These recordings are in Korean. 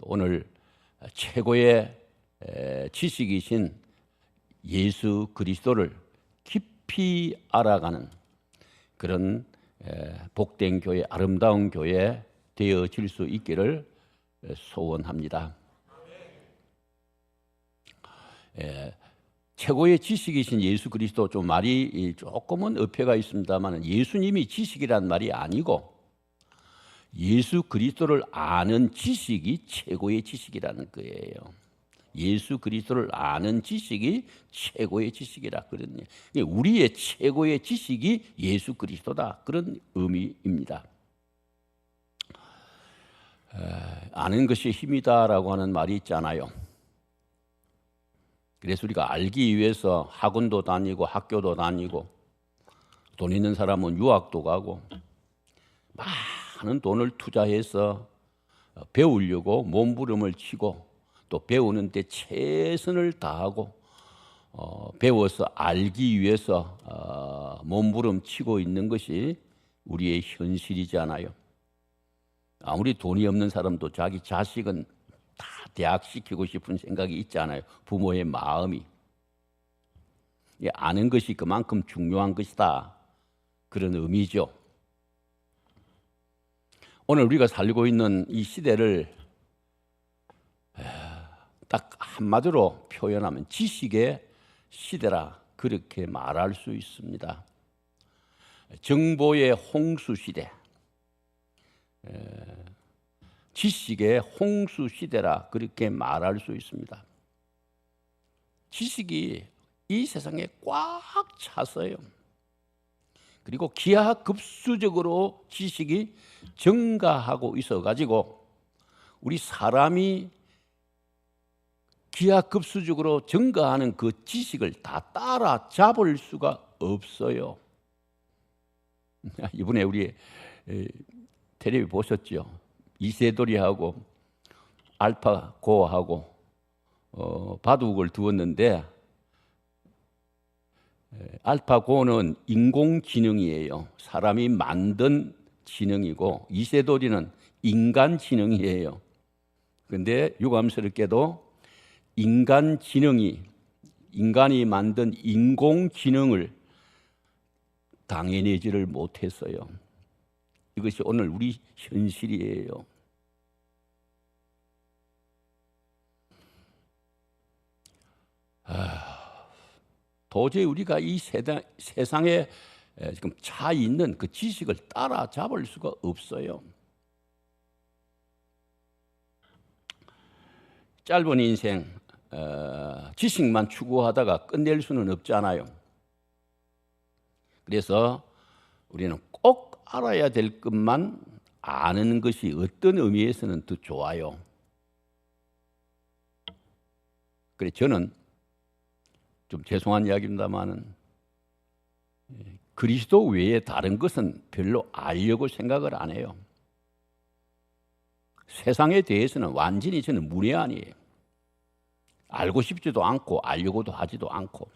또 오늘 최고의 지식이신 예수 그리스도를 깊이 알아가는 그런 복된 교회, 아름다운 교회 되어질 수 있기를 소원합니다. 최고의 지식이신 예수 그리스도, 좀 말이 조금은 어폐가 있습니다만 예수님이 지식이란 말이 아니고 예수 그리스도를 아는 지식이 최고의 지식이라는 거예요. 예수 그리스도를 아는 지식이 최고의 지식이라 그러니 우리의 최고의 지식이 예수 그리스도다, 그런 의미입니다. 아는 것이 힘이다라고 하는 말이 있잖아요. 그래서 우리가 알기 위해서 학원도 다니고 학교도 다니고 돈 있는 사람은 유학도 가고 많은 돈을 투자해서 배우려고 몸부림을 치고 또 배우는데 최선을 다하고 배워서 알기 위해서 몸부림 치고 있는 것이 우리의 현실이잖아요. 아무리 돈이 없는 사람도 자기 자식은 다 대학 시키고 싶은 생각이 있잖아요. 부모의 마음이. 아는 것이 그만큼 중요한 것이다, 그런 의미죠. 오늘 우리가 살고 있는 이 시대를 딱 한마디로 표현하면 지식의 시대라, 그렇게 말할 수 있습니다. 정보의 홍수 시대, 지식의 홍수 시대라, 그렇게 말할 수 있습니다. 지식이 이 세상에 꽉 찼어요. 그리고 기하급수적으로 지식이 증가하고 있어가지고 우리 사람이 기하급수적으로 증가하는 그 지식을 다 따라잡을 수가 없어요. 이번에 우리 텔레비 보셨죠? 이세돌이하고 알파고하고 바둑을 두었는데 알파고는 인공지능이에요. 사람이 만든 지능이고 이세돌이는 인간지능이에요. 그런데 유감스럽게도 인간지능이, 인간이 만든 인공지능을 당해내지를 못했어요. 이것이 오늘 우리 현실이에요. 도저히 우리가 이 세상에 지금 차 있는 그 지식을 따라잡을 수가 없어요. 짧은 인생 지식만 추구하다가 끝낼 수는 없잖아요. 그래서 우리는 꼭 알아야 될 것만 아는 것이 어떤 의미에서는 더 좋아요. 그래서 저는 좀 죄송한 이야기입니다만은 그리스도 외에 다른 것은 별로 알려고 생각을 안 해요. 세상에 대해서는 완전히 저는 문외한이에요. 알고 싶지도 않고 알려고도 하지도 않고.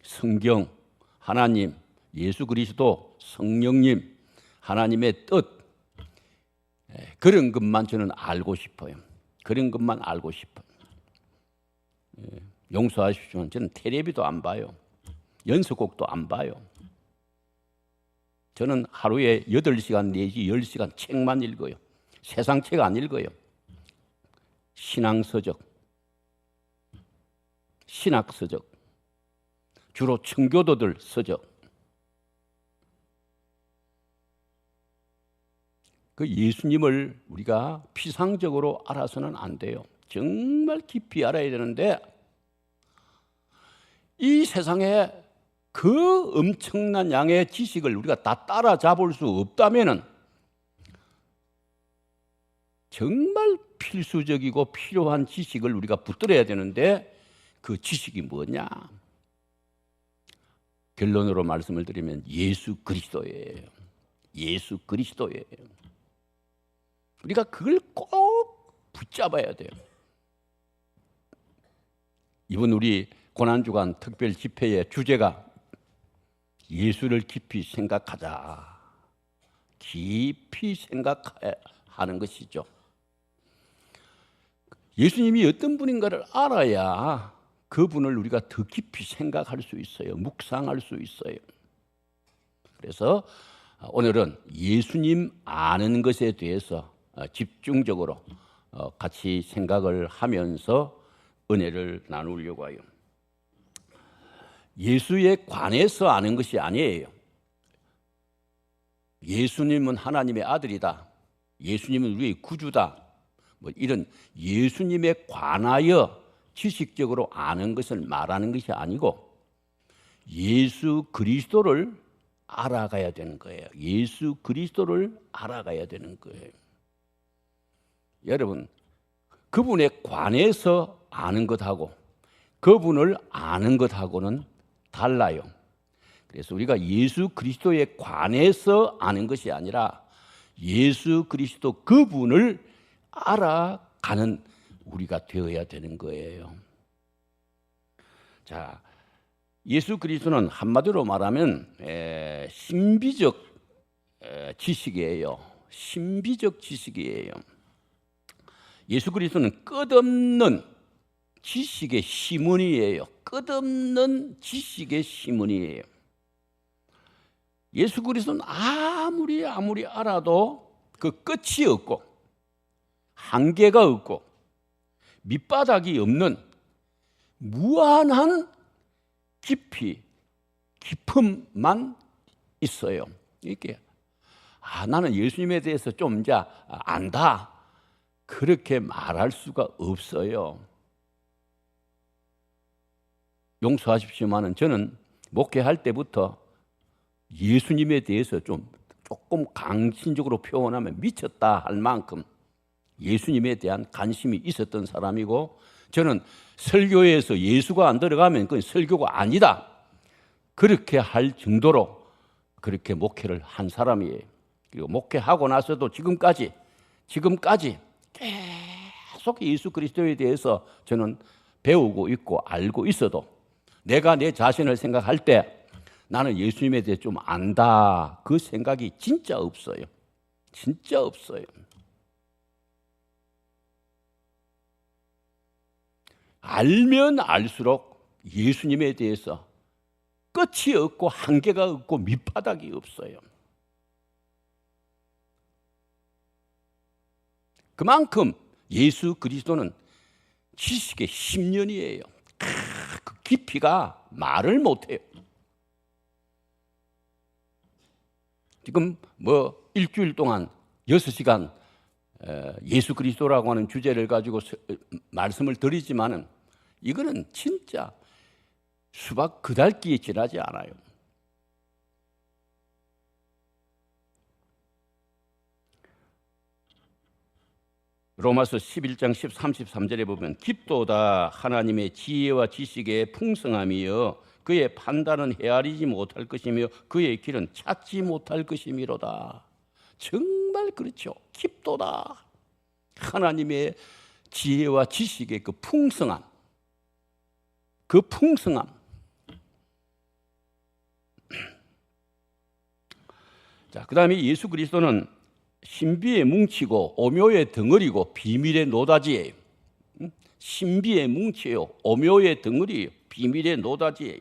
성경, 하나님, 예수 그리스도, 성령님, 하나님의 뜻, 그런 것만 저는 알고 싶어요. 그런 것만 알고 싶어요. 용서하십시오. 저는 텔레비도 안 봐요. 연속곡도 안 봐요. 저는 하루에 8시간 내지 10시간 책만 읽어요. 세상 책 안 읽어요. 신앙서적, 신학서적, 주로 청교도들 서적. 그 예수님을 우리가 피상적으로 알아서는 안 돼요. 정말 깊이 알아야 되는데 이 세상에 그 엄청난 양의 지식을 우리가 다 따라잡을 수 없다면은 정말 필수적이고 필요한 지식을 우리가 붙들어야 되는데 그 지식이 뭐냐? 결론으로 말씀을 드리면 예수 그리스도예요. 예수 그리스도예요. 우리가 그걸 꼭 붙잡아야 돼요. 이번 우리 고난주간 특별 집회의 주제가 예수를 깊이 생각하자. 깊이 생각하는 것이죠. 예수님이 어떤 분인가를 알아야 그분을 우리가 더 깊이 생각할 수 있어요. 묵상할 수 있어요. 그래서 오늘은 예수님 아는 것에 대해서 집중적으로 같이 생각을 하면서 은혜를 나누려고 해요. 예수에 관해서 아는 것이 아니에요. 예수님은 하나님의 아들이다. 예수님은 우리의 구주다. 뭐 이런 예수님에 관하여 지식적으로 아는 것을 말하는 것이 아니고 예수 그리스도를 알아가야 되는 거예요. 예수 그리스도를 알아가야 되는 거예요. 여러분, 그분에 관해서 아는 것하고 그분을 아는 것하고는 달라요. 그래서 우리가 예수 그리스도에 관해서 아는 것이 아니라 예수 그리스도 그분을 알아가는 우리가 되어야 되는 거예요. 자, 예수 그리스도는 한마디로 말하면 신비적 지식이에요. 신비적 지식이에요. 예수 그리스도는 끝없는 지식의 시문이에요. 끝없는 지식의 시문이에요. 예수 그리스도는 아무리 알아도 그 끝이 없고 한계가 없고 밑바닥이 없는 무한한 깊이, 깊음만 있어요. 이렇게 나는 예수님에 대해서 좀 이제 안다. 그렇게 말할 수가 없어요. 용서하십시오만은 저는 목회할 때부터 예수님에 대해서 조금 강신적으로 표현하면 미쳤다 할 만큼 예수님에 대한 관심이 있었던 사람이고, 저는 설교에서 예수가 안 들어가면 그건 설교가 아니다. 그렇게 할 정도로 그렇게 목회를 한 사람이에요. 그리고 목회하고 나서도 지금까지 계속 예수 그리스도에 대해서 저는 배우고 있고 알고 있어도 내가 내 자신을 생각할 때 나는 예수님에 대해 좀 안다. 그 생각이 진짜 없어요. 진짜 없어요. 알면 알수록 예수님에 대해서 끝이 없고 한계가 없고 밑바닥이 없어요. 그만큼 예수 그리스도는 지식의 심년이에요. 그 깊이가 말을 못해요. 지금 일주일 동안 6시간 예수 그리스도라고 하는 주제를 가지고 말씀을 드리지만은 이거는 진짜 수박 그달기에 지나지 않아요. 로마서 11장 33절에 보면 깊도다 하나님의 지혜와 지식의 풍성함이여 그의 판단은 헤아리지 못할 것이며 그의 길은 찾지 못할 것이미로다. 정말 그렇죠. 깊도다 하나님의 지혜와 지식의 그 풍성함, 그 풍성함. 자, 그 다음에 예수 그리스도는 신비의 뭉치고 오묘의 덩어리고 비밀의 노다지예요. 신비의 뭉치요, 오묘의 덩어리예요, 비밀의 노다지예요.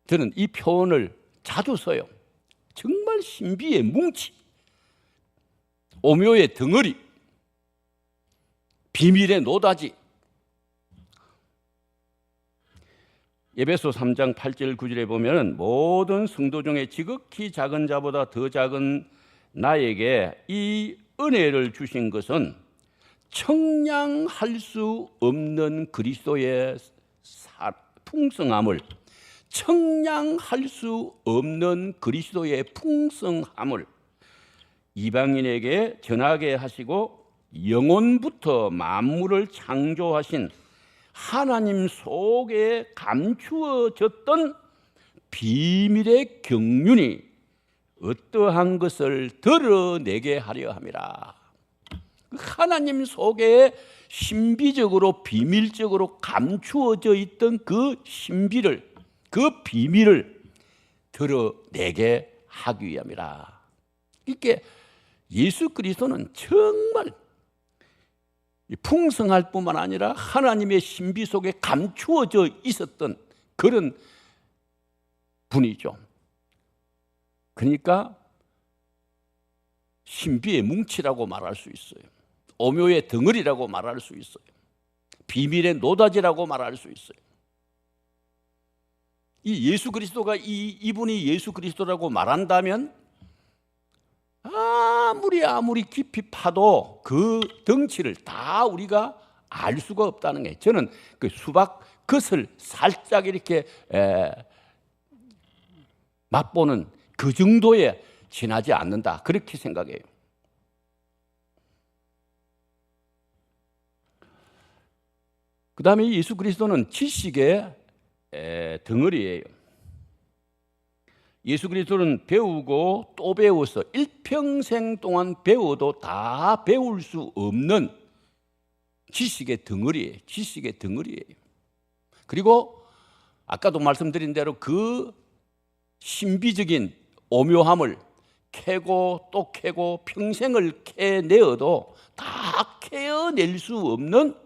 저는 이 표현을 자주 써요. 정말 신비의 뭉치, 오묘의 덩어리, 비밀의 노다지. 에베소 3장 8절 9절에 보면 모든 성도 중에 지극히 작은 자보다 더 작은 나에게 이 은혜를 주신 것은 청량할 수 없는 그리스도의 풍성함을, 청량할 수 없는 그리스도의 풍성함을 이방인에게 전하게 하시고 영원부터 만물을 창조하신 하나님 속에 감추어졌던 비밀의 경륜이 어떠한 것을 드러내게 하려 함이라. 하나님 속에 신비적으로 비밀적으로 감추어져 있던 그 신비를, 그 비밀을 드러내게 하기 위함이라. 이렇게 예수 그리스도는 정말 풍성할 뿐만 아니라 하나님의 신비 속에 감추어져 있었던 그런 분이죠. 그러니까 신비의 뭉치라고 말할 수 있어요. 오묘의 덩어리라고 말할 수 있어요. 비밀의 노다지라고 말할 수 있어요. 이 예수 그리스도가 이분이 예수 그리스도라고 말한다면 아무리 깊이 파도 그 덩치를 다 우리가 알 수가 없다는 게, 저는 그 수박 겉을 살짝 이렇게 맛보는 그 정도에 지나지 않는다, 그렇게 생각해요. 그 다음에 예수 그리스도는 지식의 덩어리예요. 예수 그리스도는 배우고 또 배워서 일평생 동안 배워도 다 배울 수 없는 지식의 덩어리예요. 지식의 덩어리예요. 그리고 아까도 말씀드린 대로 그 신비적인 오묘함을 캐고 또 캐고 평생을 캐내어도 다 캐어낼 수 없는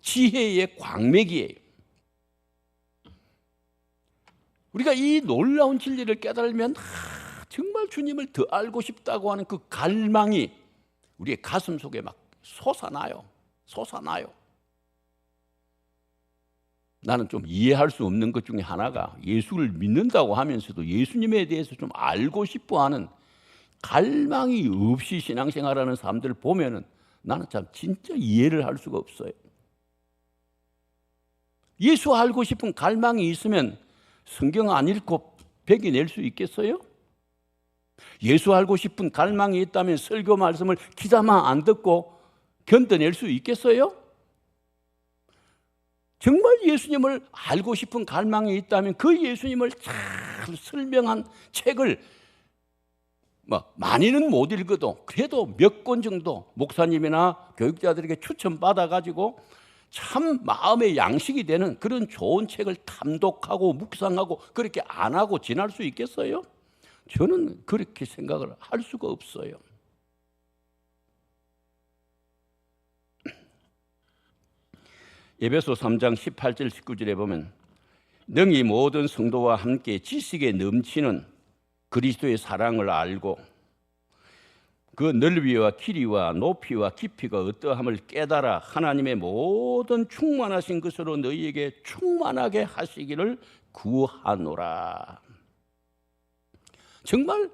지혜의 광맥이에요. 우리가 이 놀라운 진리를 깨달으면 정말 주님을 더 알고 싶다고 하는 그 갈망이 우리의 가슴 속에 막 솟아나요. 나는 좀 이해할 수 없는 것 중에 하나가, 예수를 믿는다고 하면서도 예수님에 대해서 좀 알고 싶어하는 갈망이 없이 신앙생활하는 사람들 보면은 나는 참 진짜 이해를 할 수가 없어요. 예수 알고 싶은 갈망이 있으면 성경 안 읽고 백이 낼 수 있겠어요? 예수 알고 싶은 갈망이 있다면 설교 말씀을 기자만 안 듣고 견뎌낼 수 있겠어요? 정말 예수님을 알고 싶은 갈망이 있다면 그 예수님을 잘 설명한 책을 많이는 못 읽어도 그래도 몇 권 정도 목사님이나 교육자들에게 추천받아가지고 참 마음의 양식이 되는 그런 좋은 책을 탐독하고 묵상하고 그렇게 안 하고 지날 수 있겠어요? 저는 그렇게 생각을 할 수가 없어요. 에베소 3장 18절 19절에 보면 능히 모든 성도와 함께 지식에 넘치는 그리스도의 사랑을 알고 그 넓이와 길이와 높이와 깊이가 어떠함을 깨달아 하나님의 모든 충만하신 것으로 너희에게 충만하게 하시기를 구하노라. 정말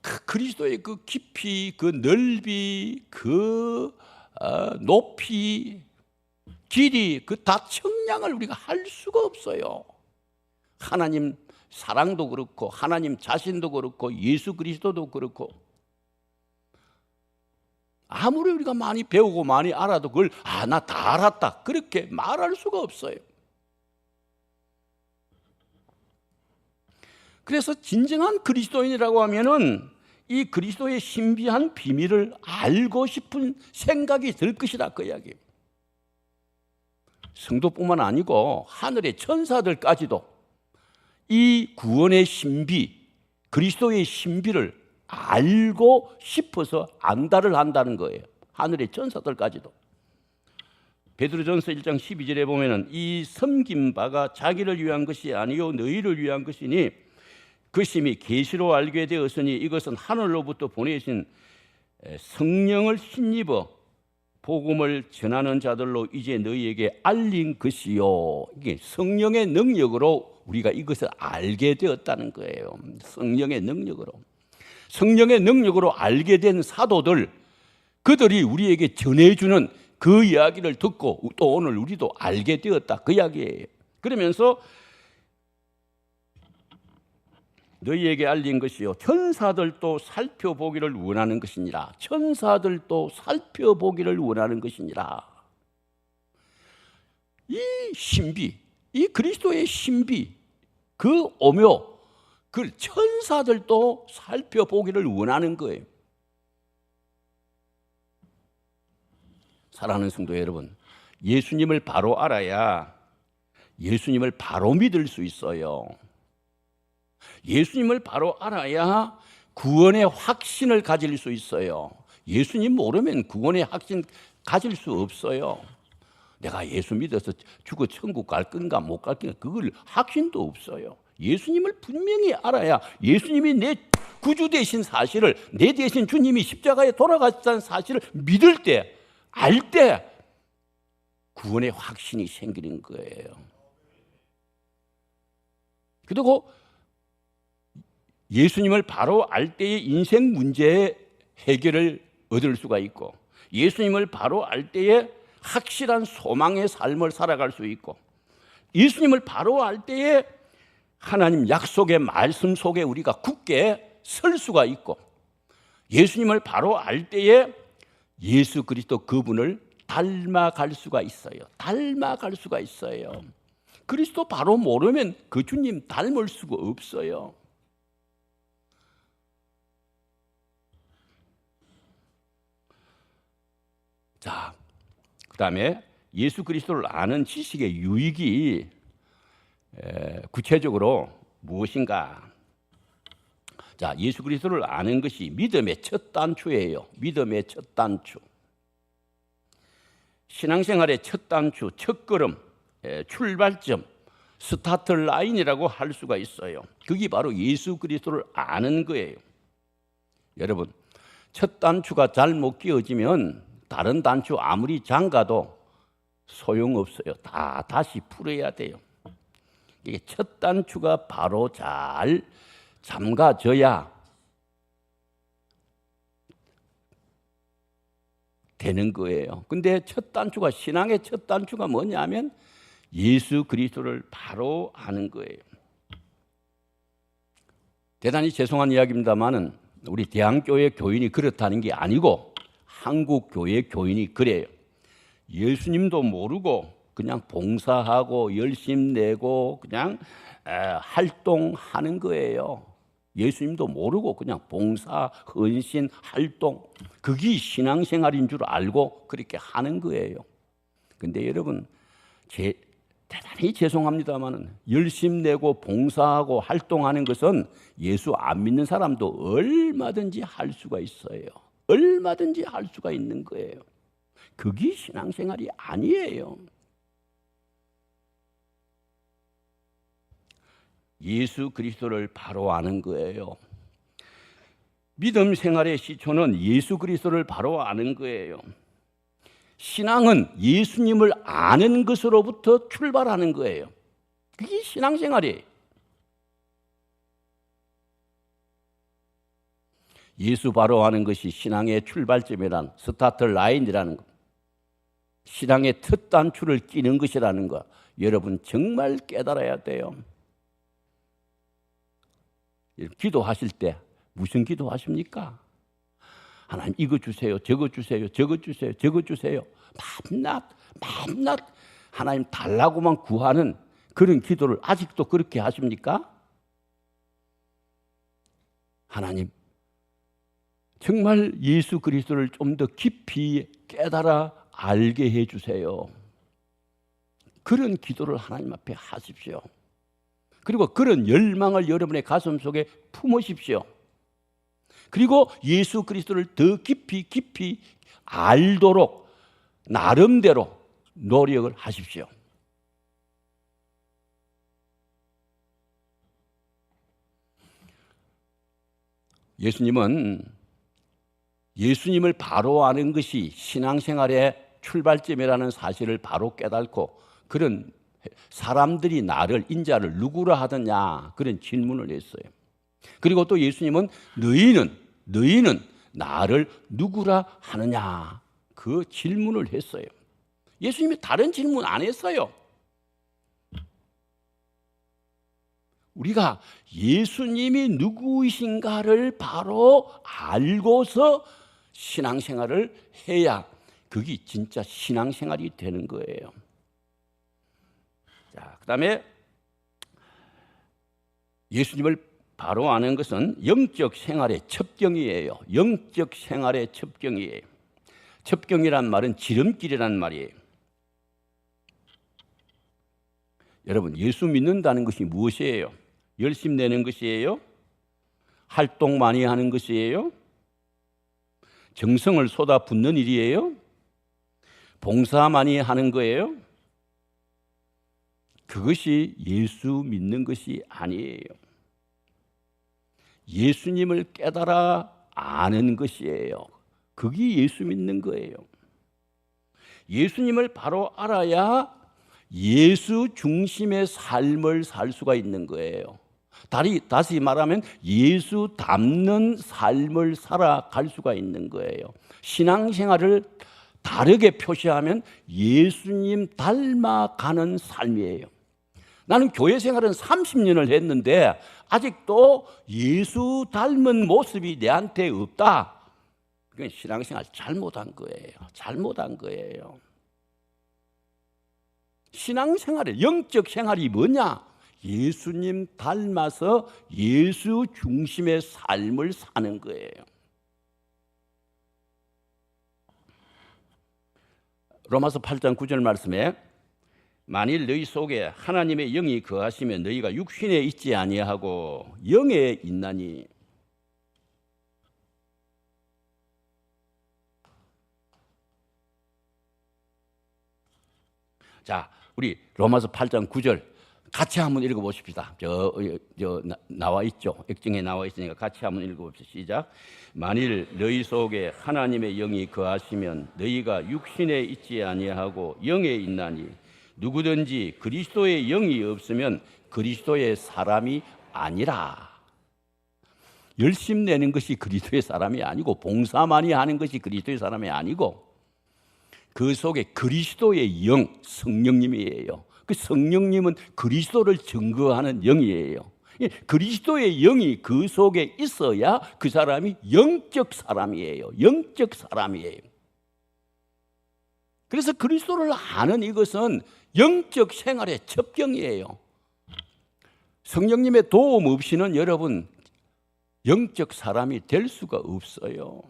그 그리스도의 그 깊이, 그 넓이, 그 높이, 길이, 그 다 청량을 우리가 할 수가 없어요. 하나님 사랑도 그렇고 하나님 자신도 그렇고 예수 그리스도도 그렇고 아무리 우리가 많이 배우고 많이 알아도 그걸 나 다 알았다 그렇게 말할 수가 없어요. 그래서 진정한 그리스도인이라고 하면은 이 그리스도의 신비한 비밀을 알고 싶은 생각이 들 것이다, 그 이야기예요. 성도뿐만 아니고 하늘의 천사들까지도 이 구원의 신비, 그리스도의 신비를 알고 싶어서 안달을 한다는 거예요. 하늘의 천사들까지도. 베드로전서 1장 12절에 보면은 이 섬긴 바가 자기를 위한 것이 아니요 너희를 위한 것이니 그 심히 계시로 알게 되었으니 이것은 하늘로부터 보내신 성령을 힘입어 복음을 전하는 자들로 이제 너희에게 알린 것이요. 이게 성령의 능력으로 우리가 이것을 알게 되었다는 거예요. 성령의 능력으로. 성령의 능력으로 알게 된 사도들, 그들이 우리에게 전해주는 그 이야기를 듣고 또 오늘 우리도 알게 되었다, 그 이야기예요. 그러면서 너희에게 알린 것이요 천사들도 살펴보기를 원하는 것이니라. 천사들도 살펴보기를 원하는 것이니라. 이 신비, 이 그리스도의 신비, 그 오묘, 그 천사들도 살펴보기를 원하는 거예요. 사랑하는 성도 여러분, 예수님을 바로 알아야 예수님을 바로 믿을 수 있어요. 예수님을 바로 알아야 구원의 확신을 가질 수 있어요. 예수님 모르면 구원의 확신 가질 수 없어요. 내가 예수 믿어서 죽어 천국 갈 건가 못 갈 건가 그걸 확신도 없어요. 예수님을 분명히 알아야 예수님이 내 구주 되신 사실을, 내 대신 주님이 십자가에 돌아가셨다는 사실을 믿을 때, 알 때 구원의 확신이 생기는 거예요. 그리고 예수님을 바로 알 때의 인생 문제의 해결을 얻을 수가 있고, 예수님을 바로 알 때에 확실한 소망의 삶을 살아갈 수 있고, 예수님을 바로 알 때에 하나님 약속의 말씀 속에 우리가 굳게 설 수가 있고, 예수님을 바로 알 때에 예수 그리스도 그분을 닮아갈 수가 있어요. 닮아갈 수가 있어요. 그리스도 바로 모르면 그 주님 닮을 수가 없어요. 자, 그 다음에 예수 그리스도를 아는 지식의 유익이 구체적으로 무엇인가? 자, 예수 그리스도를 아는 것이 믿음의 첫 단추예요. 믿음의 첫 단추. 신앙생활의 첫 단추, 첫 걸음, 출발점, 스타트 라인이라고 할 수가 있어요. 그게 바로 예수 그리스도를 아는 거예요. 여러분, 첫 단추가 잘못 끼워지면 다른 단추 아무리 잠가도 소용없어요. 다 다시 풀어야 돼요. 이게 첫 단추가 바로 잘 잠가져야 되는 거예요. 근데 첫 단추가, 신앙의 첫 단추가 뭐냐면 예수 그리스도를 바로 아는 거예요. 대단히 죄송한 이야기입니다만은 우리 대한교회 교인이 그렇다는 게 아니고 한국 교회 교인이 그래요. 예수님도 모르고 그냥 봉사하고 열심 내고 그냥 활동하는 거예요. 예수님도 모르고 그냥 봉사, 헌신, 활동, 그게 신앙생활인 줄 알고 그렇게 하는 거예요. 근데 여러분, 대단히 죄송합니다만 열심 내고 봉사하고 활동하는 것은 예수 안 믿는 사람도 얼마든지 할 수가 있어요. 얼마든지 할 수가 있는 거예요. 그게 신앙생활이 아니에요. 예수 그리스도를 바로 아는 거예요. 믿음 생활의 시초는 예수 그리스도를 바로 아는 거예요. 신앙은 예수님을 아는 것으로부터 출발하는 거예요. 그게 신앙생활이에요. 예수 바로 아는 것이 신앙의 출발점이란, 스타트 라인이라는 것, 신앙의 첫 단추를 끼는 것이라는 것, 여러분 정말 깨달아야 돼요. 기도하실 때 무슨 기도하십니까? 하나님 이거 주세요, 저거 주세요, 저거 주세요, 저거 주세요. 밤낮 하나님 달라고만 구하는 그런 기도를 아직도 그렇게 하십니까? 하나님 정말 예수 그리스도를 좀 더 깊이 깨달아 알게 해주세요. 그런 기도를 하나님 앞에 하십시오. 그리고 그런 열망을 여러분의 가슴 속에 품으십시오. 그리고 예수 그리스도를 더 깊이 알도록 나름대로 노력을 하십시오. 예수님은 예수님을 바로 아는 것이 신앙생활의 출발점이라는 사실을 바로 깨닫고, 그런 사람들이 나를, 인자를 누구라 하더냐, 그런 질문을 했어요. 그리고 또 예수님은 너희는 나를 누구라 하느냐, 그 질문을 했어요. 예수님이 다른 질문 안 했어요. 우리가 예수님이 누구이신가를 바로 알고서 신앙생활을 해야 그게 진짜 신앙생활이 되는 거예요. 자, 그다음에 예수님을 바로 아는 것은 영적 생활의 첩경이에요. 영적 생활의 첩경이에요. 첩경이란 말은 지름길이란 말이에요. 여러분, 예수 믿는다는 것이 무엇이에요? 열심 내는 것이에요? 활동 많이 하는 것이에요? 정성을 쏟아붓는 일이에요? 봉사만이 하는 거예요? 그것이 예수 믿는 것이 아니에요. 예수님을 깨달아 아는 것이에요. 그게 예수 믿는 거예요. 예수님을 바로 알아야 예수 중심의 삶을 살 수가 있는 거예요. 다시 말하면 예수 닮는 삶을 살아갈 수가 있는 거예요. 신앙생활을 다르게 표시하면 예수님 닮아가는 삶이에요. 나는 교회 생활은 30년을 했는데 아직도 예수 닮은 모습이 내한테 없다. 그건 신앙생활 잘못한 거예요. 잘못한 거예요. 신앙생활의 영적 생활이 뭐냐? 예수님 닮아서 예수 중심의 삶을 사는 거예요. 로마서 8장 9절 말씀에 만일 너희 속에 하나님의 영이 거하시면 너희가 육신에 있지 아니하고 영에 있나니. 자, 우리 로마서 8장 9절 같이 한번 읽어보십시다. 나와 있죠. 액정에 나와 있으니까 같이 한번 읽어봅시다. 시작. 만일 너희 속에 하나님의 영이 거하시면 너희가 육신에 있지 아니하고 영에 있나니. 누구든지 그리스도의 영이 없으면 그리스도의 사람이 아니라. 열심 내는 것이 그리스도의 사람이 아니고 봉사만이 하는 것이 그리스도의 사람이 아니고 그 속에 그리스도의 영, 성령님이에요. 그 성령님은 그리스도를 증거하는 영이에요. 그리스도의 영이 그 속에 있어야 그 사람이 영적 사람이에요. 영적 사람이에요. 그래서 그리스도를 아는 이것은 영적 생활의 첩경이에요. 성령님의 도움 없이는 여러분 영적 사람이 될 수가 없어요.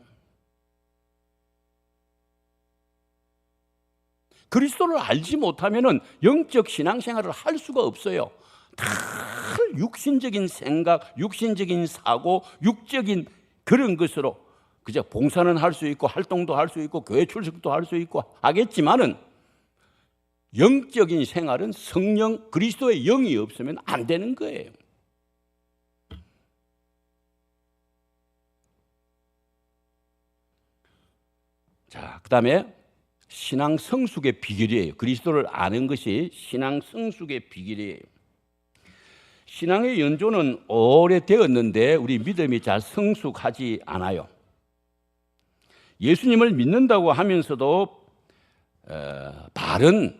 그리스도를 알지 못하면 영적 신앙생활을 할 수가 없어요. 다 육신적인 생각, 육신적인 사고, 육적인 그런 것으로 그저 봉사는 할 수 있고 활동도 할 수 있고 교회 출석도 할 수 있고 하겠지만은 영적인 생활은 성령 그리스도의 영이 없으면 안 되는 거예요. 자, 그다음에 신앙 성숙의 비결이에요. 그리스도를 아는 것이 신앙 성숙의 비결이에요. 신앙의 연조는 오래되었는데 우리 믿음이 잘 성숙하지 않아요. 예수님을 믿는다고 하면서도 바른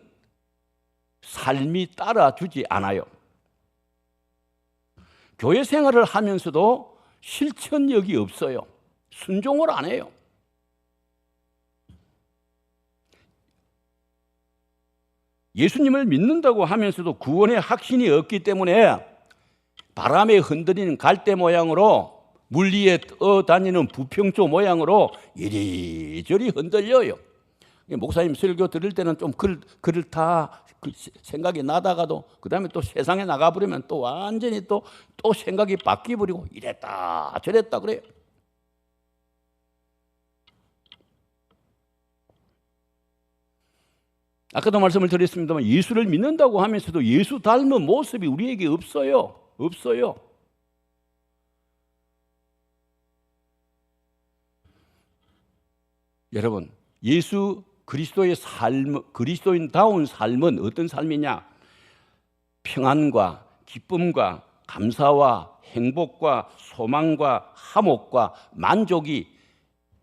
삶이 따라주지 않아요. 교회 생활을 하면서도 실천력이 없어요. 순종을 안 해요. 예수님을 믿는다고 하면서도 구원의 확신이 없기 때문에 바람에 흔들리는 갈대 모양으로 물 위에 떠다니는 부평조 모양으로 이리저리 흔들려요. 목사님 설교 들을 때는 좀 그렇다 생각이 나다가도 그 다음에 또 세상에 나가버리면 또 완전히 또 생각이 바뀌어버리고 이랬다 저랬다 그래요. 아까도 말씀을 드렸습니다만 예수를 믿는다고 하면서도 예수 닮은 모습이 우리에게 없어요. 없어요. 여러분, 예수 그리스도의 삶, 그리스도인다운 삶은 어떤 삶이냐? 평안과 기쁨과 감사와 행복과 소망과 화목과 만족이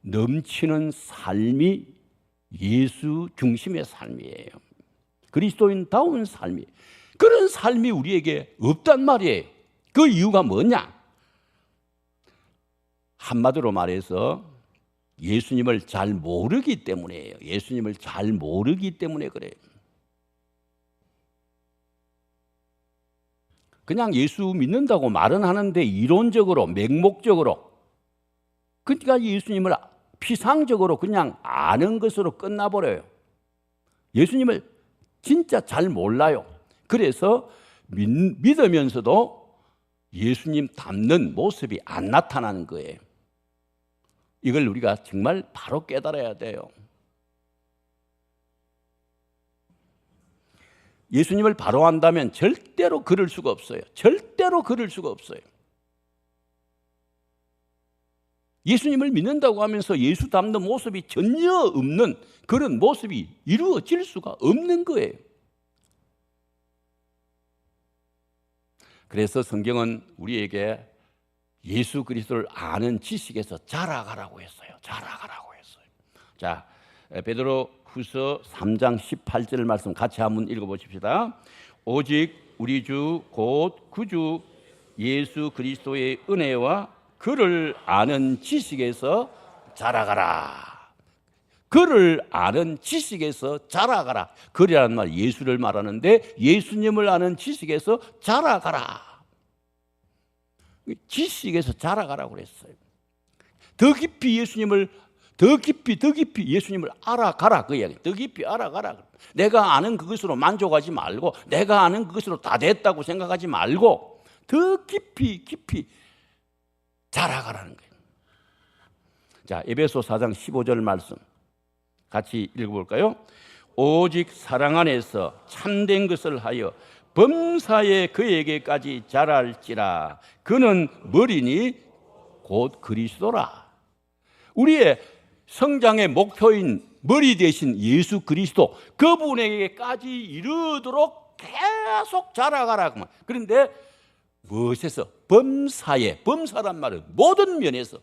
넘치는 삶이 예수 중심의 삶이에요. 그리스도인다운 삶이. 그런 삶이 우리에게 없단 말이에요. 그 이유가 뭐냐? 한마디로 말해서 예수님을 잘 모르기 때문이에요. 예수님을 잘 모르기 때문에 그래요. 그냥 예수 믿는다고 말은 하는데 이론적으로 맹목적으로 그러니까 예수님을 피상적으로 그냥 아는 것으로 끝나버려요. 예수님을 진짜 잘 몰라요. 그래서 믿으면서도 예수님 닮는 모습이 안 나타나는 거예요. 이걸 우리가 정말 바로 깨달아야 돼요. 예수님을 바로 안다면 절대로 그럴 수가 없어요. 절대로 그럴 수가 없어요. 예수님을 믿는다고 하면서 예수 닮는 모습이 전혀 없는 그런 모습이 이루어질 수가 없는 거예요. 그래서 성경은 우리에게 예수 그리스도를 아는 지식에서 자라가라고 했어요. 자라가라고 했어요. 자, 베드로 후서 3장 18절 말씀 같이 한번 읽어보십시다. 오직 우리 주 곧 구주 예수 그리스도의 은혜와 그를 아는 지식에서 자라가라. 그를 아는 지식에서 자라가라. 그리라는 말 예수를 말하는데 예수님을 아는 지식에서 자라가라. 지식에서 자라가라고 그랬어요. 더 깊이 예수님을 더 깊이 예수님을 알아가라 그 이야기. 더 깊이 알아가라. 내가 아는 그것으로 만족하지 말고 내가 아는 그것으로 다 됐다고 생각하지 말고 더 깊이 자라가라는 거예요. 자, 에베소 4장 15절 말씀 같이 읽어볼까요? 오직 사랑 안에서 참된 것을 하여 범사에 그에게까지 자랄지라. 그는 머리니 곧 그리스도라. 우리의 성장의 목표인 머리 대신 예수 그리스도 그분에게까지 이르도록 계속 자라가라. 그런데 무엇에서? 범사에. 범사란 말은 모든 면에서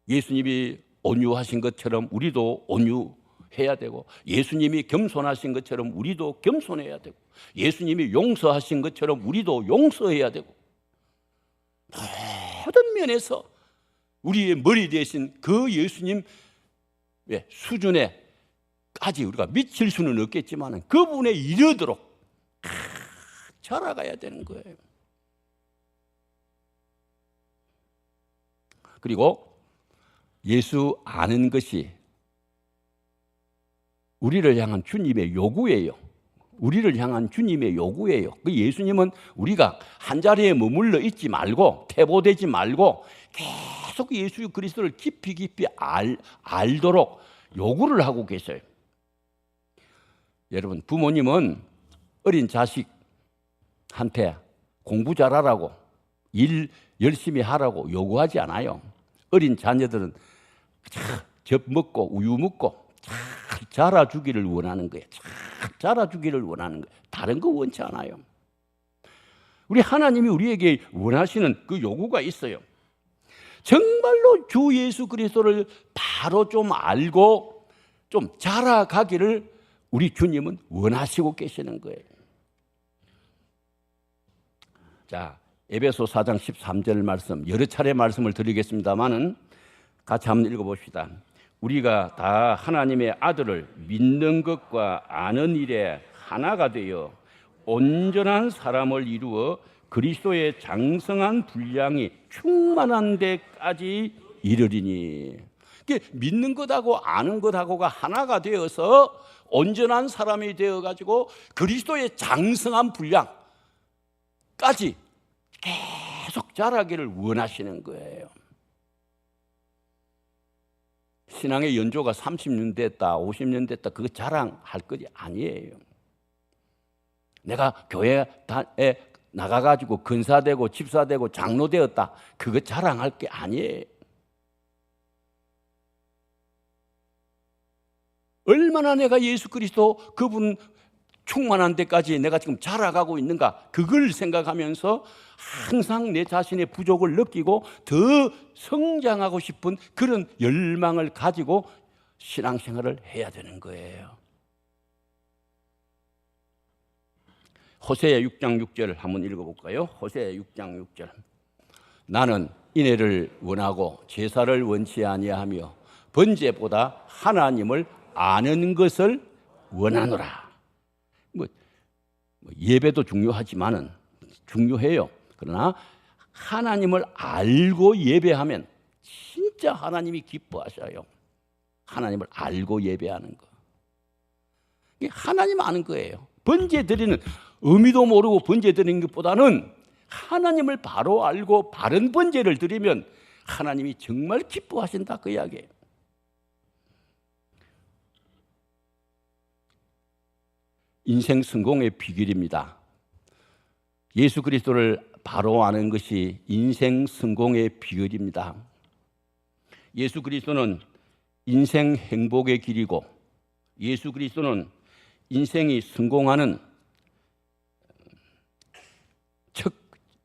예수님이 온유하신 것처럼 우리도 온유해야 되고 예수님이 겸손하신 것처럼 우리도 겸손해야 되고 예수님이 용서하신 것처럼 우리도 용서해야 되고 모든 면에서 우리의 머리 대신 그 예수님 수준에까지 우리가 미칠 수는 없겠지만 그분에 이르도록 자라가야 되는 거예요. 그리고 예수 아는 것이 우리를 향한 주님의 요구예요. 우리를 향한 주님의 요구예요. 그 예수님은 우리가 한자리에 머물러 있지 말고 퇴보되지 말고 계속 예수 그리스도를 깊이 알도록 요구를 하고 계셔요. 여러분, 부모님은 어린 자식한테 공부 잘하라고 일 열심히 하라고 요구하지 않아요. 어린 자녀들은 젖 먹고 우유 먹고 잘 자라주기를 원하는 거예요. 잘 자라주기를 원하는 거예요. 다른 거 원치 않아요. 우리 하나님이 우리에게 원하시는 그 요구가 있어요. 정말로 주 예수 그리스도를 바로 좀 알고 좀 자라가기를 우리 주님은 원하시고 계시는 거예요. 자, 에베소 4장 13절 말씀 여러 차례 말씀을 드리겠습니다만은 같이 한번 읽어봅시다. 우리가 다 하나님의 아들을 믿는 것과 아는 일에 하나가 되어 온전한 사람을 이루어 그리스도의 장성한 분량이 충만한 데까지 이르리니. 믿는 것하고 아는 것하고가 하나가 되어서 온전한 사람이 되어가지고 그리스도의 장성한 분량까지 계속 자라기를 원하시는 거예요. 신앙의 연조가 30년 됐다 50년 됐다 그거 자랑할 것이 아니에요. 내가 교회에 나가가지고 근사되고 집사되고 장로 되었다 그거 자랑할 게 아니에요. 얼마나 내가 예수 그리스도 그분 충만한 데까지 내가 지금 자라가고 있는가 그걸 생각하면서 항상 내 자신의 부족을 느끼고 더 성장하고 싶은 그런 열망을 가지고 신앙생활을 해야 되는 거예요. 호세아 6장 6절 한번 읽어볼까요? 호세아 6장 6절 나는 인애를 원하고 제사를 원치 아니하며 번제보다 하나님을 아는 것을 원하노라. 예배도 중요하지만은 중요해요. 그러나 하나님을 알고 예배하면 진짜 하나님이 기뻐하셔요. 하나님을 알고 예배하는 거. 이게 하나님 아는 거예요. 번제 드리는 의미도 모르고 번제 드리는 것보다는 하나님을 바로 알고 바른 번제를 드리면 하나님이 정말 기뻐하신다 그 이야기예요. 인생 성공의 비결입니다. 예수 그리스도를 바로 아는 것이 인생 성공의 비결입니다. 예수 그리스도는 인생 행복의 길이고, 예수 그리스도는 인생이 성공하는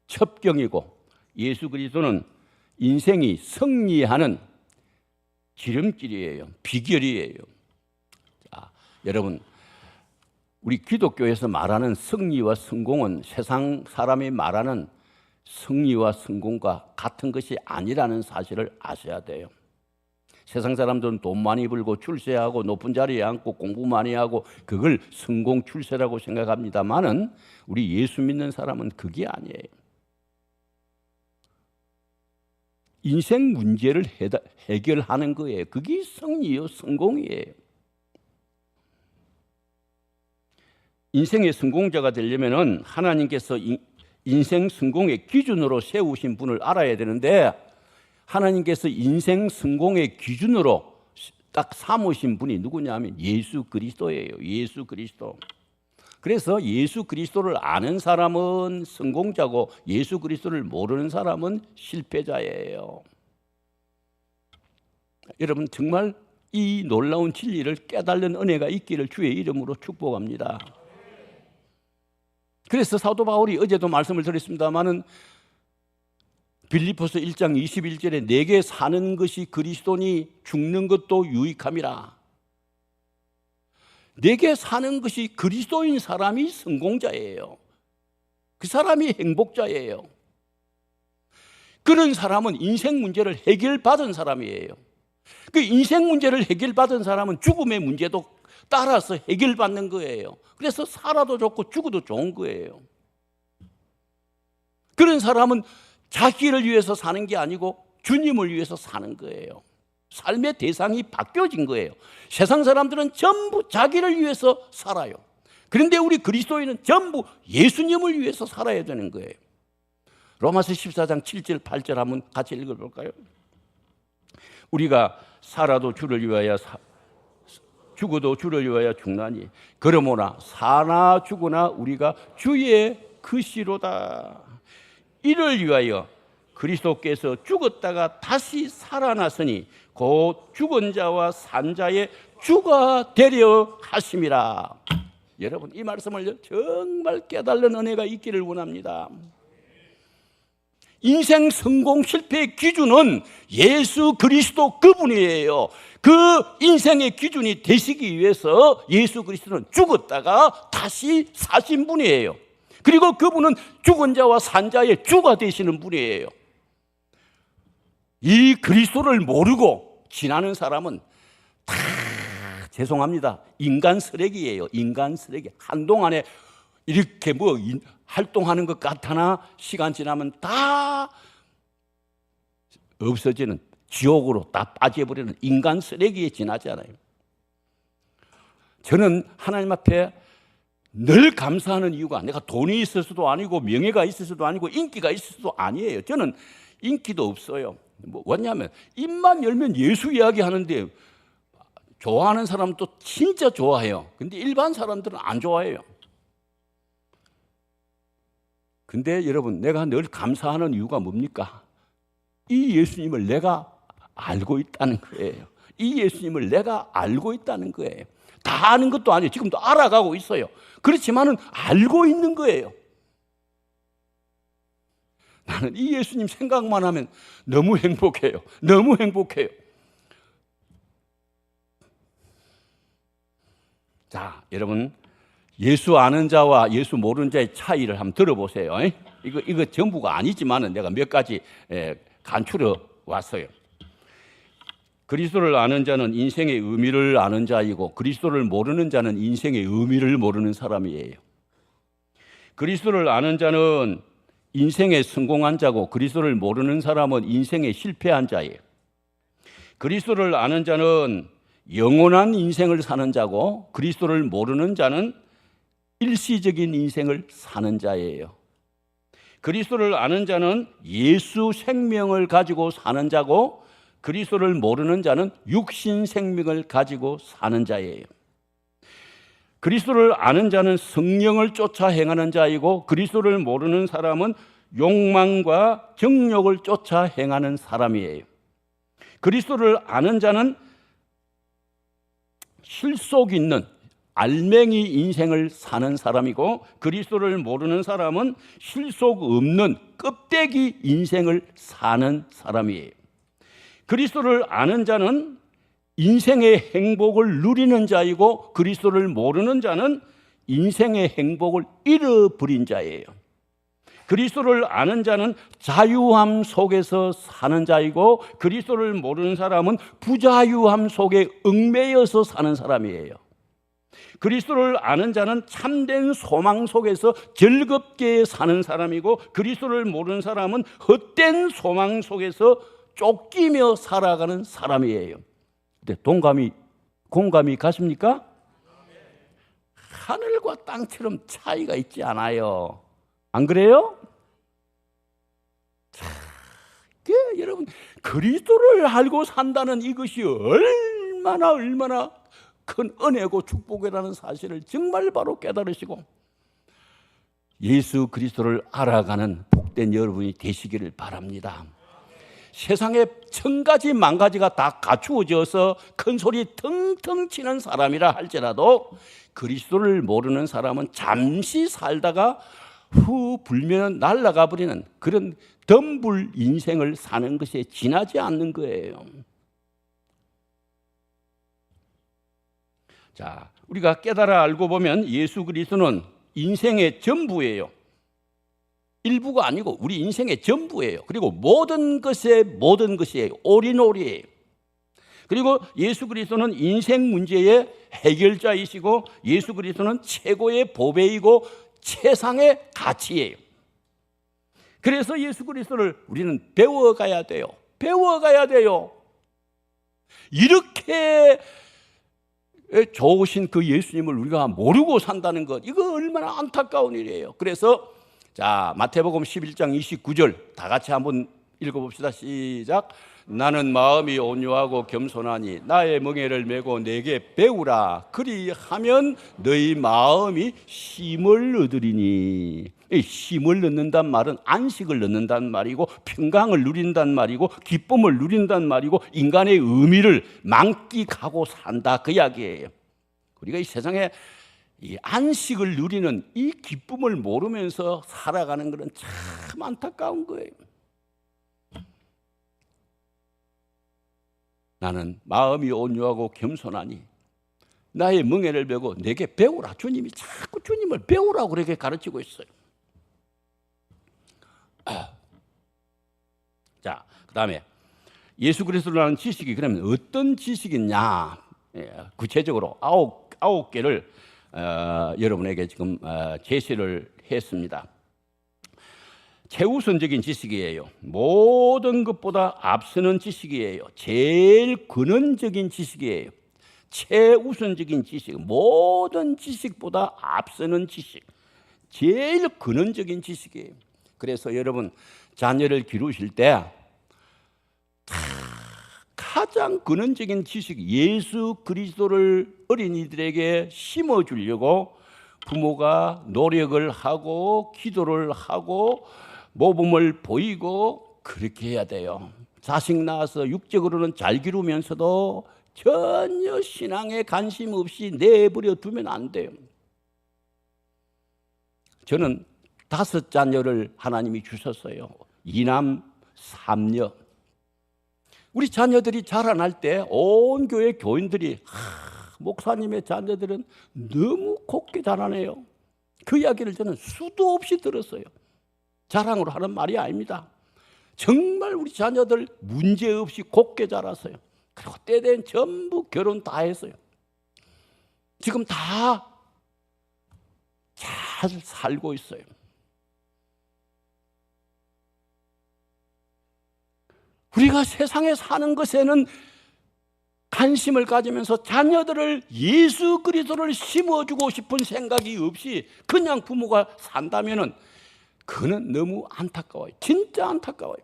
첩경이고, 예수 그리스도는 인생이 승리하는 지름길이에요. 비결이에요. 자, 여러분, 우리 기독교에서 말하는 승리와 성공은 세상 사람이 말하는 승리와 성공과 같은 것이 아니라는 사실을 아셔야 돼요. 세상 사람들은 돈 많이 벌고 출세하고 높은 자리에 앉고 공부 많이 하고 그걸 성공 출세라고 생각합니다만은 우리 예수 믿는 사람은 그게 아니에요. 인생 문제를 해결하는 거예요. 그게 승리요, 성공이에요. 인생의 성공자가 되려면은 하나님께서 인생 성공의 기준으로 세우신 분을 알아야 되는데, 하나님께서 인생 성공의 기준으로 딱 삼으신 분이 누구냐면 예수 그리스도예요. 예수 그리스도. 그래서 예수 그리스도를 아는 사람은 성공자고 예수 그리스도를 모르는 사람은 실패자예요. 여러분, 정말 이 놀라운 진리를 깨달는 은혜가 있기를 주의 이름으로 축복합니다. 그래서 사도 바울이 어제도 말씀을 드렸습니다마는 빌립보서 1장 21절에 내게 사는 것이 그리스도니 죽는 것도 유익함이라. 내게 사는 것이 그리스도인 사람이 성공자예요. 그 사람이 행복자예요. 그런 사람은 인생 문제를 해결받은 사람이에요. 그 인생 문제를 해결받은 사람은 죽음의 문제도 따라서 해결받는 거예요. 그래서 살아도 좋고 죽어도 좋은 거예요. 그런 사람은 자기를 위해서 사는 게 아니고 주님을 위해서 사는 거예요. 삶의 대상이 바뀌어진 거예요. 세상 사람들은 전부 자기를 위해서 살아요. 그런데 우리 그리스도인은 전부 예수님을 위해서 살아야 되는 거예요. 로마서 14장 7절 8절 한번 같이 읽어볼까요? 우리가 살아도 주를 위하여 죽어도 주를 위하여 죽나니 그러므나 사나 죽으나 우리가 주의 것이로다. 이를 위하여 그리스도께서 죽었다가 다시 살아났으니 곧 죽은 자와 산 자의 주가 되려 하심이라. 여러분, 이 말씀을 정말 깨달는 은혜가 있기를 원합니다. 인생 성공 실패의 기준은 예수 그리스도 그분이에요. 그 인생의 기준이 되시기 위해서 예수 그리스도는 죽었다가 다시 사신 분이에요. 그리고 그분은 죽은 자와 산 자의 주가 되시는 분이에요. 이 그리스도를 모르고 지나는 사람은 다 죄송합니다. 인간 쓰레기예요. 인간 쓰레기. 한동안에 이렇게 활동하는 것 같으나 시간 지나면 다 없어지는, 지옥으로 다 빠져버리는 인간 쓰레기에 지나잖아요. 저는 하나님 앞에 늘 감사하는 이유가 내가 돈이 있어서도 아니고 명예가 있어서도 아니고 인기가 있어서도 아니에요. 저는 인기도 없어요. 왜냐하면 입만 열면 예수 이야기 하는데 좋아하는 사람도 진짜 좋아해요. 근데 일반 사람들은 안 좋아해요. 근데 여러분, 내가 늘 감사하는 이유가 뭡니까? 이 예수님을 내가 알고 있다는 거예요. 이 예수님을 내가 알고 있다는 거예요. 다 아는 것도 아니에요. 지금도 알아가고 있어요. 그렇지만은 알고 있는 거예요. 나는 이 예수님 생각만 하면 너무 행복해요. 너무 행복해요. 자, 여러분, 예수 아는 자와 예수 모르는 자의 차이를 한번 들어보세요. 이거 전부가 아니지만은 내가 몇 가지 간추려 왔어요. 그리스도를 아는 자는 인생의 의미를 아는 자이고 그리스도를 모르는 자는 인생의 의미를 모르는 사람이에요. 그리스도를 아는 자는 인생에 성공한 자고 그리스도를 모르는 사람은 인생에 실패한 자예요. 그리스도를 아는 자는 영원한 인생을 사는 자고 그리스도를 모르는 자는 일시적인 인생을 사는 자예요. 그리스도를 아는 자는 예수 생명을 가지고 사는 자고 그리스도를 모르는 자는 육신 생명을 가지고 사는 자예요. 그리스도를 아는 자는 성령을 쫓아 행하는 자이고 그리스도를 모르는 사람은 욕망과 정욕을 쫓아 행하는 사람이에요. 그리스도를 아는 자는 실속 있는 알맹이 인생을 사는 사람이고 그리스도를 모르는 사람은 실속 없는 껍데기 인생을 사는 사람이에요. 그리스도를 아는 자는 인생의 행복을 누리는 자이고 그리스도를 모르는 자는 인생의 행복을 잃어버린 자예요. 그리스도를 아는 자는 자유함 속에서 사는 자이고 그리스도를 모르는 사람은 부자유함 속에 얽매여서 사는 사람이에요. 그리스도를 아는 자는 참된 소망 속에서 즐겁게 사는 사람이고 그리스도를 모르는 사람은 헛된 소망 속에서 쫓기며 살아가는 사람이에요. 근데 공감이 가십니까? 하늘과 땅처럼 차이가 있지 않아요. 안 그래요? 여러분, 그리스도를 알고 산다는 이것이 얼마나 큰 은혜고 축복이라는 사실을 정말 바로 깨달으시고 예수 그리스도를 알아가는 복된 여러분이 되시기를 바랍니다. 세상에 천가지 만가지가 다 갖추어져서 큰 소리 텅텅 치는 사람이라 할지라도 그리스도를 모르는 사람은 잠시 살다가 후 불면 날아가 버리는 그런 덤불 인생을 사는 것에 지나지 않는 거예요. 자, 우리가 깨달아 알고 보면 예수 그리스도는 인생의 전부예요. 일부가 아니고 우리 인생의 전부예요. 그리고 모든 것이에요. 올인올이에요. 그리고 예수 그리스도는 인생 문제의 해결자이시고 예수 그리스도는 최고의 보배이고 최상의 가치예요. 그래서 예수 그리스도를 우리는 배워가야 돼요. 이렇게 좋으신 그 예수님을 우리가 모르고 산다는 것, 이거 얼마나 안타까운 일이에요. 그래서 자, 마태복음 11장 29절 다 같이 한번 읽어봅시다. 시작. 나는 마음이 온유하고 겸손하니 나의 멍에를 메고 내게 배우라. 그리하면 너희 마음이 쉼을 얻으리니. 쉼을 얻는단 말은 안식을 얻는단 말이고 평강을 누린단 말이고 기쁨을 누린단 말이고 인간의 의미를 만끽하고 산다, 그 이야기예요. 우리가 이 세상에 이 안식을 누리는 이 기쁨을 모르면서 살아가는 것은 참 안타까운 거예요. 나는 마음이 온유하고 겸손하니 나의 멍에를 메고 내게 배우라. 주님이 자꾸 주님을 배우라고 그렇게 가르치고 있어요. 자, 그 다음에 예수 그리스도라는 지식이 그러면 어떤 지식이냐? 구체적으로 아홉 개를 여러분에게 지금 제시를 했습니다. 최우선적인 지식이에요. 모든 것보다 앞서는 지식이에요. 제일 근원적인 지식이에요. 최우선적인 지식, 모든 지식보다 앞서는 지식, 제일 근원적인 지식이에요. 그래서 여러분 자녀를 기르실 때 가장 근원적인 지식, 예수 그리스도를 어린이들에게 심어주려고 부모가 노력을 하고 기도를 하고 모범을 보이고 그렇게 해야 돼요. 자식 낳아서 육적으로는 잘 기르면서도 전혀 신앙에 관심 없이 내버려 두면 안 돼요. 저는 5 자녀를 하나님이 주셨어요. 2남 3녀. 우리 자녀들이 자라날 때 온 교회 교인들이 목사님의 자녀들은 너무 곱게 자라네요. 그 이야기를 저는 수도 없이 들었어요. 자랑으로 하는 말이 아닙니다. 정말 우리 자녀들 문제없이 곱게 자랐어요. 그리고 때된 전부 결혼 다 했어요. 지금 다 잘 살고 있어요. 우리가 세상에 사는 것에는 관심을 가지면서 자녀들을 예수 그리스도를 심어주고 싶은 생각이 없이 그냥 부모가 산다면은 그는 너무 안타까워요. 진짜 안타까워요.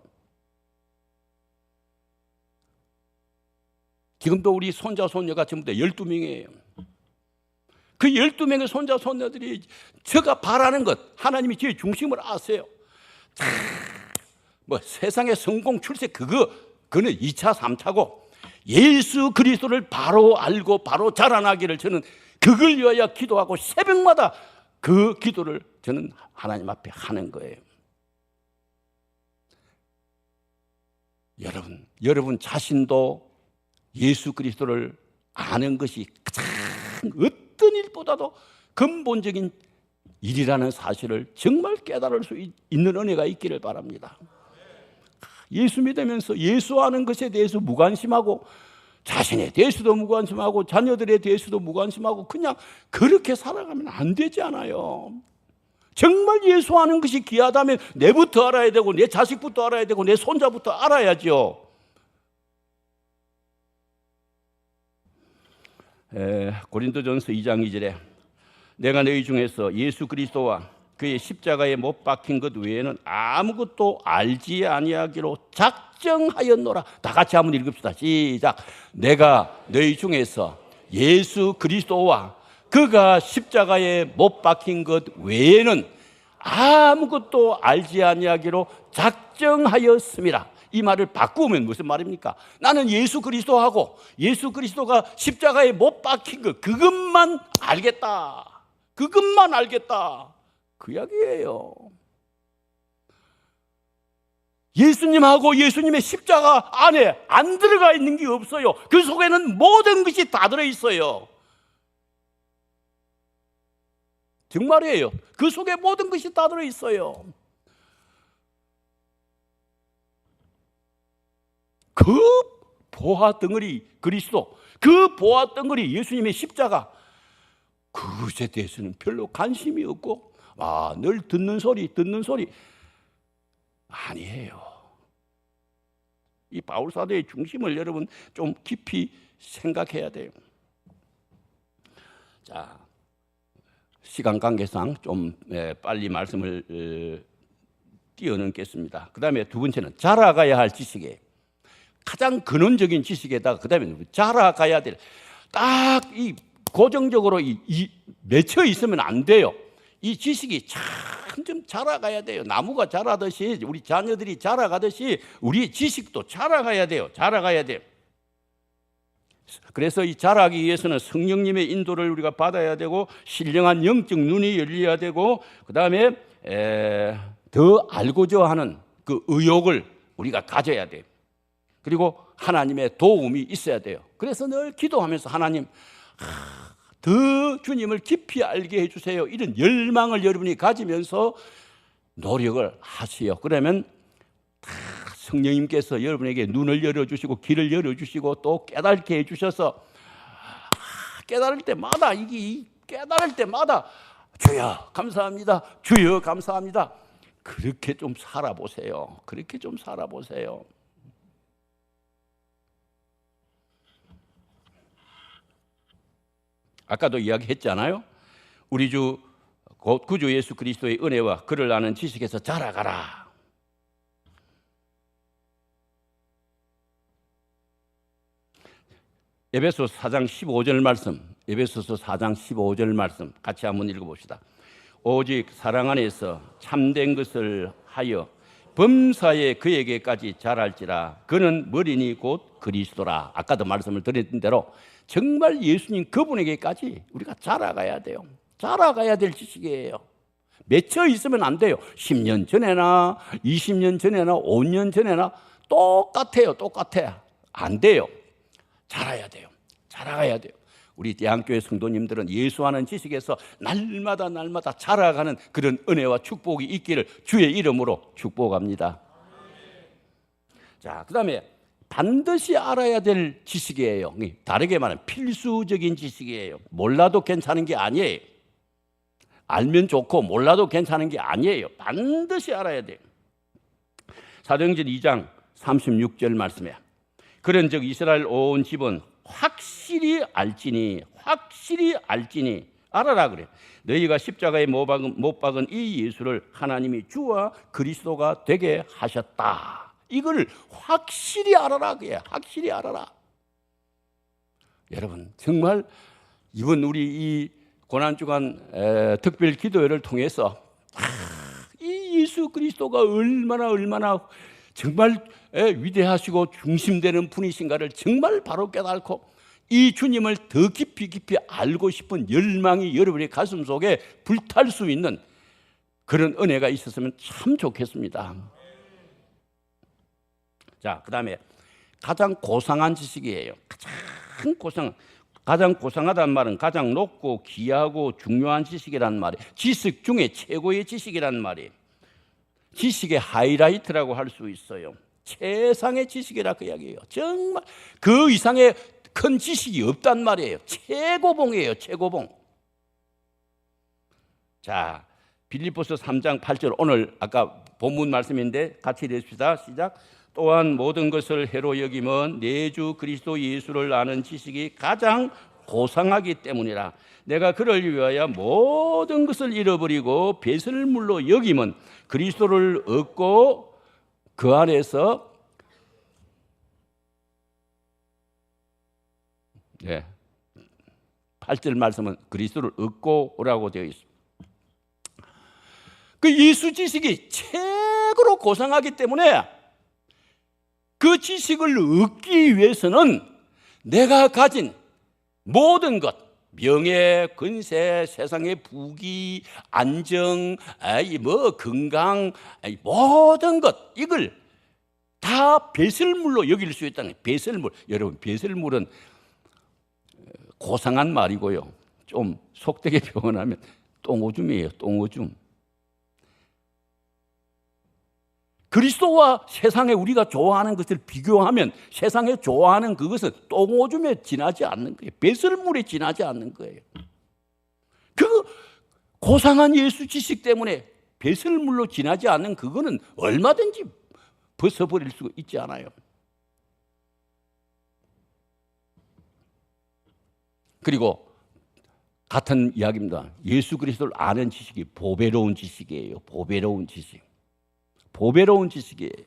지금도 우리 손자 손녀가 전부 다 12명이에요. 그 12명의 손자 손녀들이 제가 바라는 것, 하나님이 제 중심을 아세요. 뭐 세상의 성공 출세 그거는 2차 3차고 예수 그리스도를 바로 알고 바로 자라나기를 저는 그걸 위하여 기도하고 새벽마다 그 기도를 저는 하나님 앞에 하는 거예요. 여러분 자신도 예수 그리스도를 아는 것이 가장 어떤 일보다도 근본적인 일이라는 사실을 정말 깨달을 수 있는 은혜가 있기를 바랍니다. 예수 믿으면서 예수 아는 것에 대해서 무관심하고 자신에 대해서도 무관심하고 자녀들에 대해서도 무관심하고 그냥 그렇게 살아가면 안 되잖아요. 정말 예수 아는 것이 귀하다면 내부터 알아야 되고 내 자식부터 알아야 되고 내 손자부터 알아야죠. 고린도전서 2장 2절에 내가 너희 중에서 예수 그리스도와 그의 십자가에 못 박힌 것 외에는 아무것도 알지 아니하기로 작정하였노라. 다 같이 한번 읽읍시다. 시작. 내가 너희 중에서 예수 그리스도와 그가 십자가에 못 박힌 것 외에는 아무것도 알지 아니하기로 작정하였음이라. 이 말을 바꾸면 무슨 말입니까? 나는 예수 그리스도하고 예수 그리스도가 십자가에 못 박힌 것 그것만 알겠다. 그것만 알겠다. 그 이야기예요. 예수님하고 예수님의 십자가 안에 안 들어가 있는 게 없어요. 그 속에는 모든 것이 다 들어있어요. 정말이에요. 그 속에 모든 것이 다 들어있어요. 그 보화 덩어리 그리스도, 그 보화 덩어리 예수님의 십자가, 그것에 대해서는 별로 관심이 없고 늘 듣는 소리 아니에요. 이 바울 사도의 중심을 여러분 좀 깊이 생각해야 돼요. 자, 시간 관계상 좀 빨리 말씀을 뛰어넘겠습니다. 그 다음에 두 번째는 자라가야 할 지식이에요. 가장 근원적인 지식에다가 그 다음에 자라가야 될, 딱 이 고정적으로 맺혀 있으면 안 돼요. 이 지식이 참 좀 자라가야 돼요. 나무가 자라듯이 우리 자녀들이 자라가듯이 우리 지식도 자라가야 돼요. 자라가야 돼요. 그래서 이 자라기 위해서는 성령님의 인도를 우리가 받아야 되고 신령한 영적 눈이 열려야 되고 그 다음에 더 알고자 하는 그 의욕을 우리가 가져야 돼요. 그리고 하나님의 도움이 있어야 돼요. 그래서 늘 기도하면서 하나님 더 주님을 깊이 알게 해주세요. 이런 열망을 여러분이 가지면서 노력을 하세요. 그러면 다 성령님께서 여러분에게 눈을 열어주시고 길을 열어주시고 또 깨닫게 해주셔서 깨달을 때마다 깨달을 때마다 주여 감사합니다. 주여 감사합니다. 그렇게 좀 살아보세요. 그렇게 좀 살아보세요. 아까도 이야기했잖아요. 우리 주 구주 예수 그리스도의 은혜와 그를 아는 지식에서 자라가라. 에베소서 4장 15절 말씀, 에베소서 4장 15절 말씀 같이 한번 읽어봅시다. 오직 사랑 안에서 참된 것을 하여 범사에 그에게까지 자랄지라. 그는 머리니 곧 그리스도라. 아까도 말씀을 드렸던 대로 정말 예수님 그분에게까지 우리가 자라가야 돼요. 자라가야 될 지식이에요. 맺혀 있으면 안 돼요. 10년 전에나 20년 전에나 5년 전에나 똑같아요. 똑같아. 안 돼요. 자라야 돼요. 자라가야 돼요. 우리 대한교회 성도님들은 예수하는 지식에서 날마다 자라가는 그런 은혜와 축복이 있기를 주의 이름으로 축복합니다. 자, 그 다음에 반드시 알아야 될 지식이에요. 다르게 말하면 필수적인 지식이에요. 몰라도 괜찮은 게 아니에요. 알면 좋고 몰라도 괜찮은 게 아니에요. 반드시 알아야 돼요. 사도행전 2장 36절 말씀에 그런즉 이스라엘 온 집은 확실히 알지니 알아라 그래. 너희가 십자가에 못 박은 이 예수를 하나님이 주와 그리스도가 되게 하셨다. 이걸 확실히 알아라 그래. 확실히 알아라. 여러분 정말 이번 우리 이 고난주간 특별 기도회를 통해서 이 예수 그리스도가 얼마나 정말 위대하시고 중심되는 분이신가를 정말 바로 깨닫고 이 주님을 더 깊이 알고 싶은 열망이 여러분의 가슴 속에 불탈 수 있는 그런 은혜가 있었으면 참 좋겠습니다. 자, 그 다음에 가장 고상한 지식이에요. 가장 고상하다는 말은 가장 높고 귀하고 중요한 지식이라는 말이에요. 지식 중에 최고의 지식이라는 말이에요. 지식의 하이라이트라고 할 수 있어요. 최상의 지식이라 그 이야기예요. 정말 그 이상의 큰 지식이 없단 말이에요. 최고봉이에요. 최고봉. 자, 빌립보서 3장 8절 오늘 아까 본문 말씀인데 같이 읽읍시다. 시작. 또한 모든 것을 해로 여김은 내 주 그리스도 예수를 아는 지식이 가장 고상하기 때문이라. 내가 그를 위하여 모든 것을 잃어버리고 배설물로 여김은 그리스도를 얻고 그 안에서 8절 말씀은 그리스도를 얻고 오라고 되어 있습니다. 그 예수 지식이 최고로 고상하기 때문에 그 지식을 얻기 위해서는 내가 가진 모든 것, 명예, 권세, 세상의 부귀, 안정, 건강, 모든 것 이걸 다 배설물로 여길 수 있다는 거예요. 배설물. 여러분, 배설물은 고상한 말이고요. 좀 속되게 표현하면 똥오줌이에요. 똥오줌. 그리스도와 세상에 우리가 좋아하는 것을 비교하면 세상에 좋아하는 그것은 똥오줌에 지나지 않는 거예요. 배설물에 지나지 않는 거예요. 그 고상한 예수 지식 때문에 배설물로 지나지 않는 그거는 얼마든지 벗어버릴 수 있지 않아요. 그리고 같은 이야기입니다. 예수 그리스도를 아는 지식이 보배로운 지식이에요. 보배로운 지식. 보배로운 지식이에요.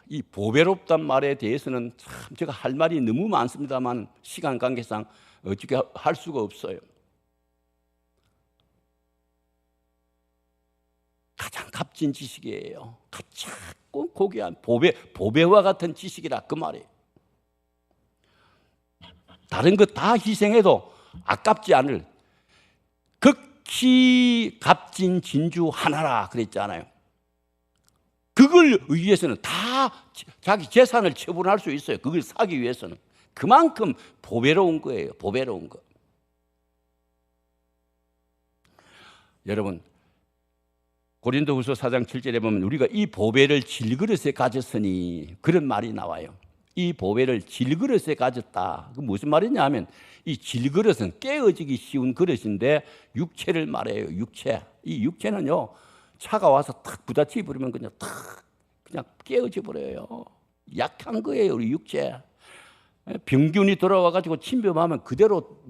이 보배롭단 말에 대해서는 참 제가 할 말이 너무 많습니다만 시간 관계상 어떻게 할 수가 없어요. 가장 값진 지식이에요. 가장 고귀한 보배와 같은 지식이라 그 말이에요. 다른 것 다 희생해도 아깝지 않을 극히 값진 진주 하나라 그랬잖아요. 그걸 위해서는 다 자기 재산을 처분할 수 있어요. 그걸 사기 위해서는. 그만큼 보배로운 거예요. 보배로운 거. 여러분, 고린도후서 4장 7절에 보면 우리가 이 보배를 질그릇에 가졌으니 그런 말이 나와요. 이 보배를 질그릇에 가졌다. 그 무슨 말이냐 하면 이 질그릇은 깨어지기 쉬운 그릇인데 육체를 말해요. 육체. 이 육체는요. 차가 와서 탁 부딪혀 버리면 그냥 깨어져 버려요. 약한 거예요. 우리 육체. 병균이 돌아와 가지고 침범하면 그대로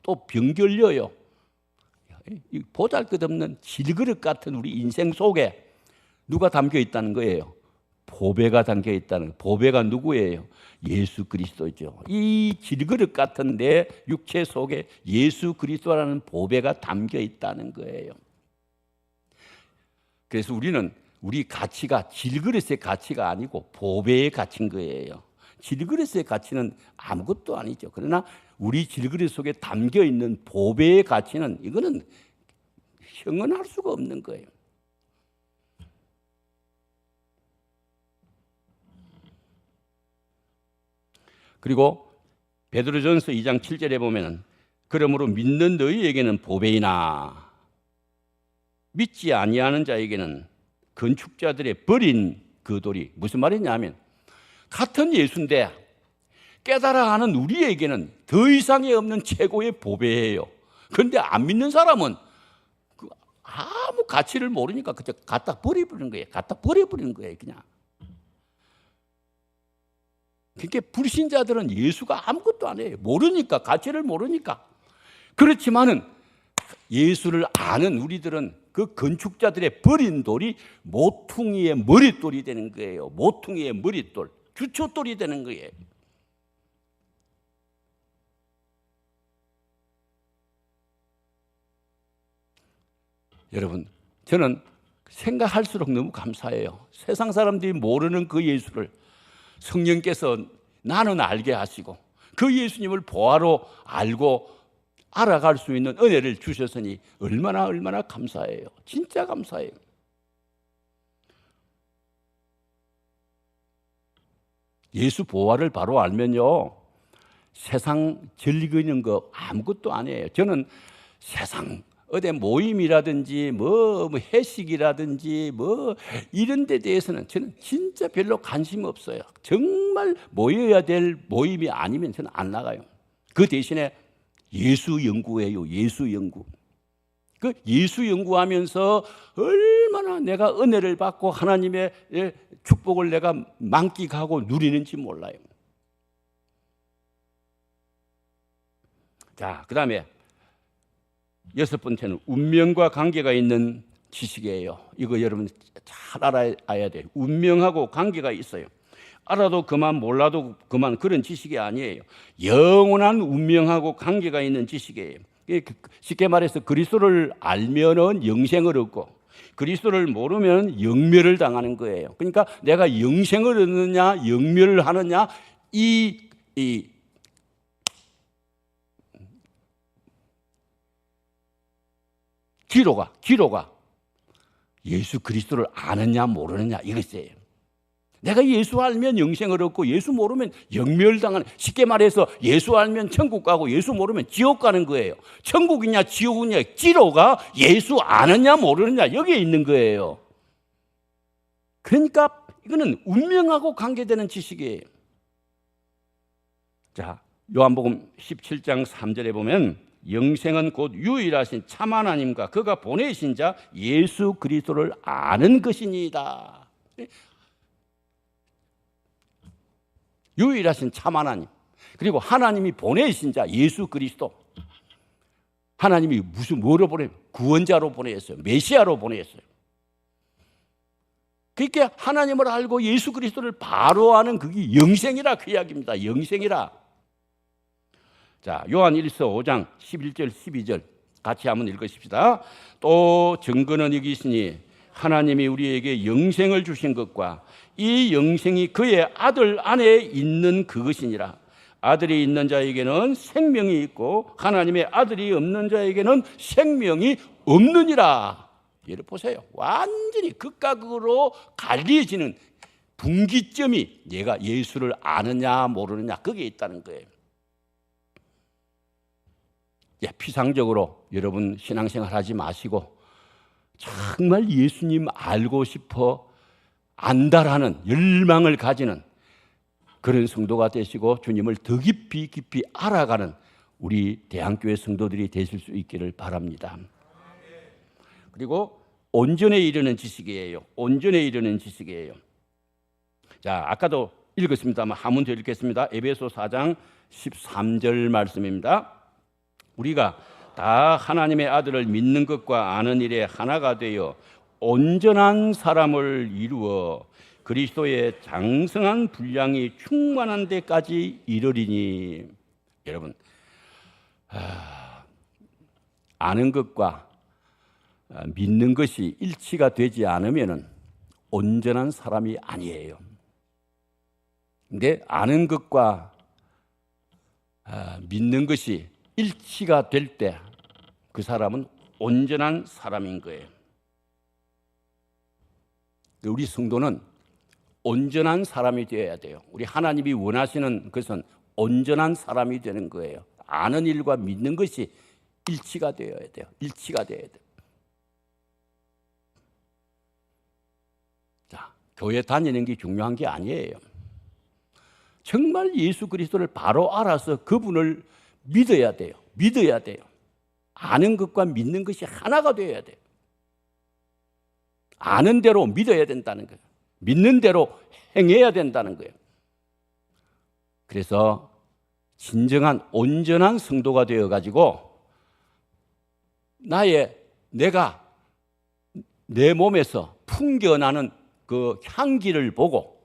또 병 걸려요. 이 보잘것없는 질그릇 같은 우리 인생 속에 누가 담겨 있다는 거예요? 보배가 담겨 있다는. 보배가 누구예요? 예수 그리스도죠. 이 질그릇 같은 내 육체 속에 예수 그리스도라는 보배가 담겨 있다는 거예요. 그래서 우리는 우리 가치가 질그릇의 가치가 아니고 보배의 가치인 거예요. 질그릇의 가치는 아무것도 아니죠. 그러나 우리 질그릇 속에 담겨 있는 보배의 가치는 이거는 형언할 수가 없는 거예요. 그리고 베드로전서 2장 7절에 보면은 그러므로 믿는 너희에게는 보배이나 믿지 아니하는 자에게는 건축자들의 버린 그 돌이. 무슨 말이냐면 같은 예수인데 깨달아 하는 우리에게는 더 이상이 없는 최고의 보배예요. 그런데 안 믿는 사람은 아무 가치를 모르니까 그냥 갖다 버려버리는 거예요. 갖다 버려버리는 거예요. 그냥. 그러니까 불신자들은 예수가 아무것도 아니에요. 모르니까, 가치를 모르니까. 그렇지만은 예수를 아는 우리들은 그 건축자들의 버린 돌이 모퉁이의 머릿돌이 되는 거예요. 모퉁이의 머릿돌, 주춧돌이 되는 거예요. 여러분, 저는 생각할수록 너무 감사해요. 세상 사람들이 모르는 그 예수를 성령께서 나는 알게 하시고 그 예수님을 보아로 알고 알아갈 수 있는 은혜를 주셨으니 얼마나 감사해요. 진짜 감사해요. 예수 보아를 바로 알면요, 세상 즐기는 거 아무것도 아니에요. 저는 세상 어디 모임이라든지 뭐 회식이라든지 뭐 이런 데 대해서는 저는 진짜 별로 관심 없어요. 정말 모여야 될 모임이 아니면 저는 안 나가요. 그 대신에 예수 연구해요. 예수 연구. 그 예수 연구하면서 얼마나 내가 은혜를 받고 하나님의 축복을 내가 만끽하고 누리는지 몰라요. 자, 그 다음에 여섯 번째는 운명과 관계가 있는 지식이에요. 이거 여러분 잘 알아야 돼요. 운명하고 관계가 있어요. 알아도 그만, 몰라도 그만, 그런 지식이 아니에요. 영원한 운명하고 관계가 있는 지식이에요. 쉽게 말해서 그리스도를 알면은 영생을 얻고 그리스도를 모르면 영멸을 당하는 거예요. 그러니까 내가 영생을 얻느냐 영멸을 하느냐, 이 기로가 예수 그리스도를 아느냐 모르느냐 이것이에요. 내가 예수 알면 영생을 얻고 예수 모르면 영멸당하는, 쉽게 말해서 예수 알면 천국 가고 예수 모르면 지옥 가는 거예요. 천국이냐 지옥이냐 기로가 예수 아느냐 모르느냐 여기에 있는 거예요. 그러니까 이거는 운명하고 관계되는 지식이에요. 자, 요한복음 17장 3절에 보면 영생은 곧 유일하신 참 하나님과 그가 보내신 자 예수 그리스도를 아는 것이니이다. 유일하신 참 하나님, 그리고 하나님이 보내신 자 예수 그리스도. 하나님이 뭐로 보내요? 구원자로 보내셨어요. 메시아로 보내셨어요. 그러니까 하나님을 알고 예수 그리스도를 바로 아는 그게 영생이라, 그 이야기입니다. 영생이라. 자, 요한 1서 5장 11절 12절 같이 한번 읽으십시다. 또 증거는 이기시니 하나님이 우리에게 영생을 주신 것과 이 영생이 그의 아들 안에 있는 그것이니라. 아들이 있는 자에게는 생명이 있고 하나님의 아들이 없는 자에게는 생명이 없느니라. 얘를 보세요. 완전히 극과 극으로 갈리지는 분기점이 내가 예수를 아느냐 모르느냐 거기에 있다는 거예요. 피상적으로 여러분 신앙생활 하지 마시고 정말 예수님 알고 싶어 안다라는 열망을 가지는 그런 성도가 되시고 주님을 더 깊이 알아가는 우리 대한교회 성도들이 되실 수 있기를 바랍니다. 그리고 온전에 이르는 지식이에요. 온전에 이르는 지식이에요. 자, 아까도 읽었습니다만 한 번 더 읽겠습니다. 에베소 4장 13절 말씀입니다. 우리가 다 하나님의 아들을 믿는 것과 아는 일에 하나가 되어 온전한 사람을 이루어 그리스도의 장성한 분량이 충만한 데까지 이르리니. 여러분, 아는 것과 믿는 것이 일치가 되지 않으면 온전한 사람이 아니에요. 근데 아는 것과 믿는 것이 일치가 될 때 그 사람은 온전한 사람인 거예요. 우리 성도는 온전한 사람이 되어야 돼요. 우리 하나님이 원하시는 것은 온전한 사람이 되는 거예요. 아는 일과 믿는 것이 일치가 되어야 돼요. 일치가 되어야 돼요. 자, 교회 다니는 게 중요한 게 아니에요. 정말 예수 그리스도를 바로 알아서 그분을 믿어야 돼요. 믿어야 돼요. 아는 것과 믿는 것이 하나가 되어야 돼요. 아는 대로 믿어야 된다는 거예요. 믿는 대로 행해야 된다는 거예요. 그래서 진정한 온전한 성도가 되어가지고 내가 내 몸에서 풍겨나는 그 향기를 보고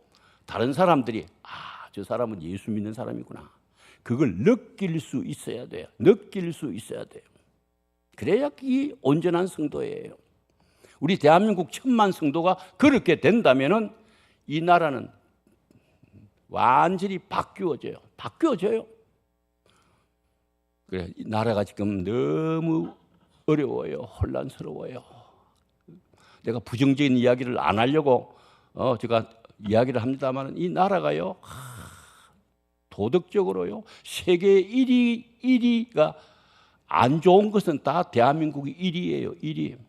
다른 사람들이 저 사람은 예수 믿는 사람이구나. 그걸 느낄 수 있어야 돼요. 느낄 수 있어야 돼요. 그래야 이 온전한 성도예요. 우리 대한민국 1000만 성도가 그렇게 된다면은 이 나라는 완전히 바뀌어져요. 바뀌어져요. 그래, 이 나라가 지금 너무 어려워요. 혼란스러워요. 내가 부정적인 이야기를 안 하려고 제가 이야기를 합니다만 이 나라가요. 도덕적으로요. 세계 1위가 안 좋은 것은 다 대한민국이 1위예요. 1위.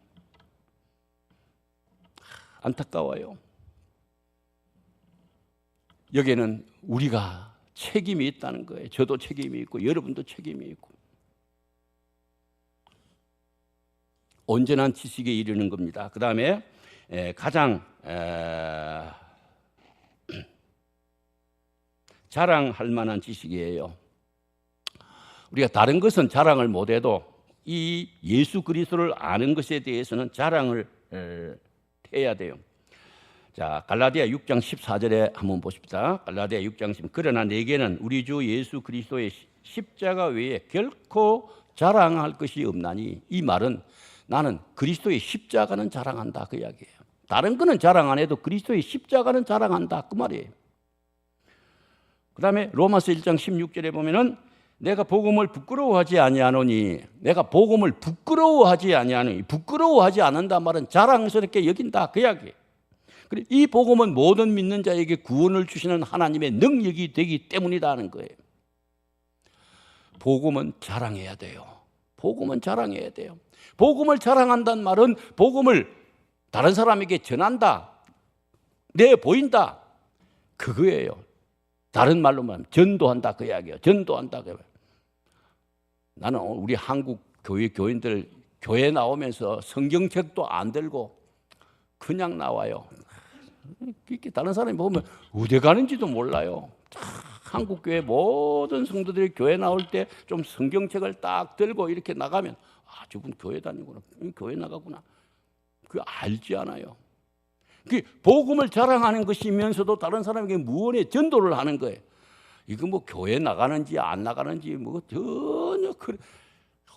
안타까워요. 여기에는 우리가 책임이 있다는 거예요. 저도 책임이 있고 여러분도 책임이 있고. 온전한 지식에 이르는 겁니다. 그 다음에 가장 자랑할 만한 지식이에요. 우리가 다른 것은 자랑을 못해도 이 예수 그리스도를 아는 것에 대해서는 자랑을 해야 돼요. 자, 갈라디아 6장 14절에 한번 보십시다. 갈라디아 6장 10. 그러나 내게는 우리 주 예수 그리스도의 십자가 외에 결코 자랑할 것이 없나니. 이 말은 나는 그리스도의 십자가는 자랑한다 그 이야기예요. 다른 거는 자랑 안 해도 그리스도의 십자가는 자랑한다 그 말이에요. 그 다음에 로마서 1장 16절에 보면은 내가 복음을 부끄러워하지 아니하노니, 내가 복음을 부끄러워하지 아니하노니, 부끄러워하지 않는다 말은 자랑스럽게 여긴다 그 이야기예요. 이 복음은 모든 믿는 자에게 구원을 주시는 하나님의 능력이 되기 때문이다 하는 거예요. 복음은 자랑해야 돼요. 복음은 자랑해야 돼요. 복음을 자랑한다는 말은 복음을 다른 사람에게 전한다, 내보인다, 그거예요. 다른 말로 말하면 전도한다 그 이야기예요. 전도한다 그 이야기예요. 나는 우리 한국 교인들 교회 나오면서 성경책도 안 들고 그냥 나와요. 이렇게 다른 사람이 보면 어디 가는지도 몰라요. 한국 교회 모든 성도들이 교회 나올 때 좀 성경책을 딱 들고 이렇게 나가면 저분 교회 다니구나, 교회 나가구나. 그 알지 않아요. 그 복음을 자랑하는 것이면서도 다른 사람에게 무언의 전도를 하는 거예요. 이거 뭐 교회 나가는지 안 나가는지 뭐 전혀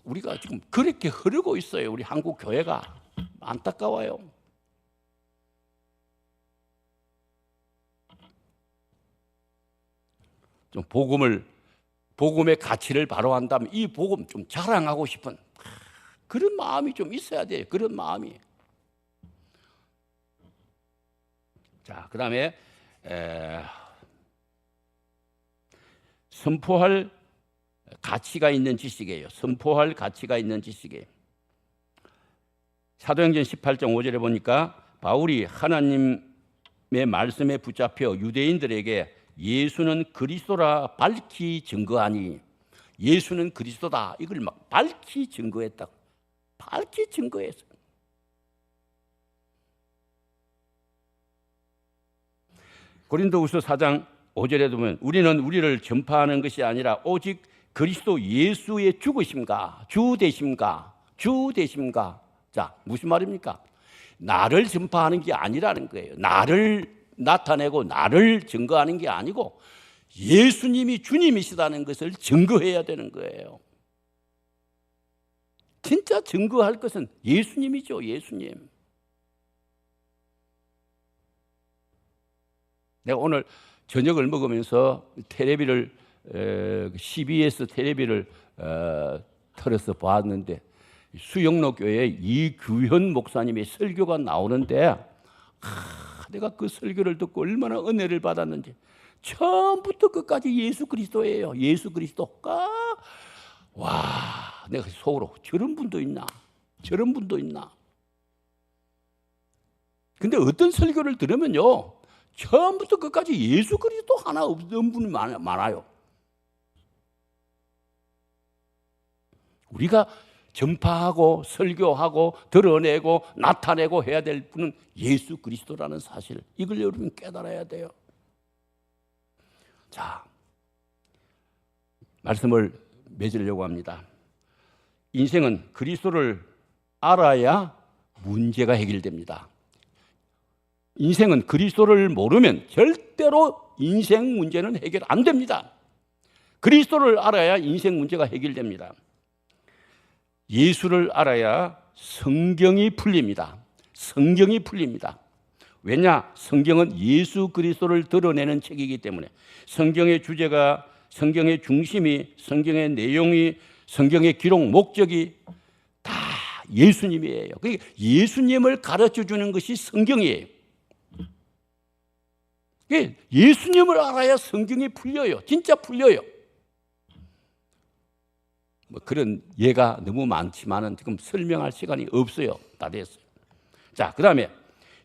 우리가 지금 그렇게 흐르고 있어요. 우리 한국 교회가 안타까워요. 좀 복음의 가치를 바로 한다면 이 복음 좀 자랑하고 싶은 그런 마음이 좀 있어야 돼요. 그런 마음이. 자, 그 다음에 선포할 가치가 있는 지식이에요. 선포할 가치가 있는 지식이에요. 사도행전 18장 5절에 보니까 바울이 하나님의 말씀에 붙잡혀 유대인들에게 예수는 그리스도라 밝히 증거하니, 예수는 그리스도다 이걸 막 밝히 증거했다. 밝히 증거했어요. 고린도후서 4장 5절에 보면 우리는 우리를 전파하는 것이 아니라 오직 그리스도 예수의 죽으심과 주 되심과 자, 무슨 말입니까? 나를 전파하는 게 아니라는 거예요. 나를 나타내고 나를 증거하는 게 아니고 예수님이 주님이시다는 것을 증거해야 되는 거예요. 진짜 증거할 것은 예수님이죠. 예수님. 내가 오늘 저녁을 먹으면서 텔레비를 CBS 텔레비를 틀어서 봤는데 수영로 교회 이규현 목사님의 설교가 나오는데 내가 그 설교를 듣고 얼마나 은혜를 받았는지 처음부터 끝까지 예수 그리스도예요. 예수 그리스도가 와, 내가 속으로 저런 분도 있나? 저런 분도 있나? 근데 어떤 설교를 들으면요 처음부터 끝까지 예수 그리스도 하나 없는 분이 많아요. 우리가 전파하고 설교하고 드러내고 나타내고 해야 될 분은 예수 그리스도라는 사실, 이걸 여러분 깨달아야 돼요. 자, 말씀을 맺으려고 합니다. 인생은 그리스도를 알아야 문제가 해결됩니다. 인생은 그리스도를 모르면 절대로 인생 문제는 해결 안 됩니다. 그리스도를 알아야 인생 문제가 해결됩니다. 예수를 알아야 성경이 풀립니다. 성경이 풀립니다. 왜냐? 성경은 예수 그리스도를 드러내는 책이기 때문에 성경의 주제가, 성경의 중심이, 성경의 내용이, 성경의 기록 목적이 다 예수님이에요. 그러니까 예수님을 가르쳐주는 것이 성경이에요. 예수님을 알아야 성경이 풀려요. 진짜 풀려요. 뭐 그런 예가 너무 많지만은 지금 설명할 시간이 없어요. 다 됐어요. 자, 그 다음에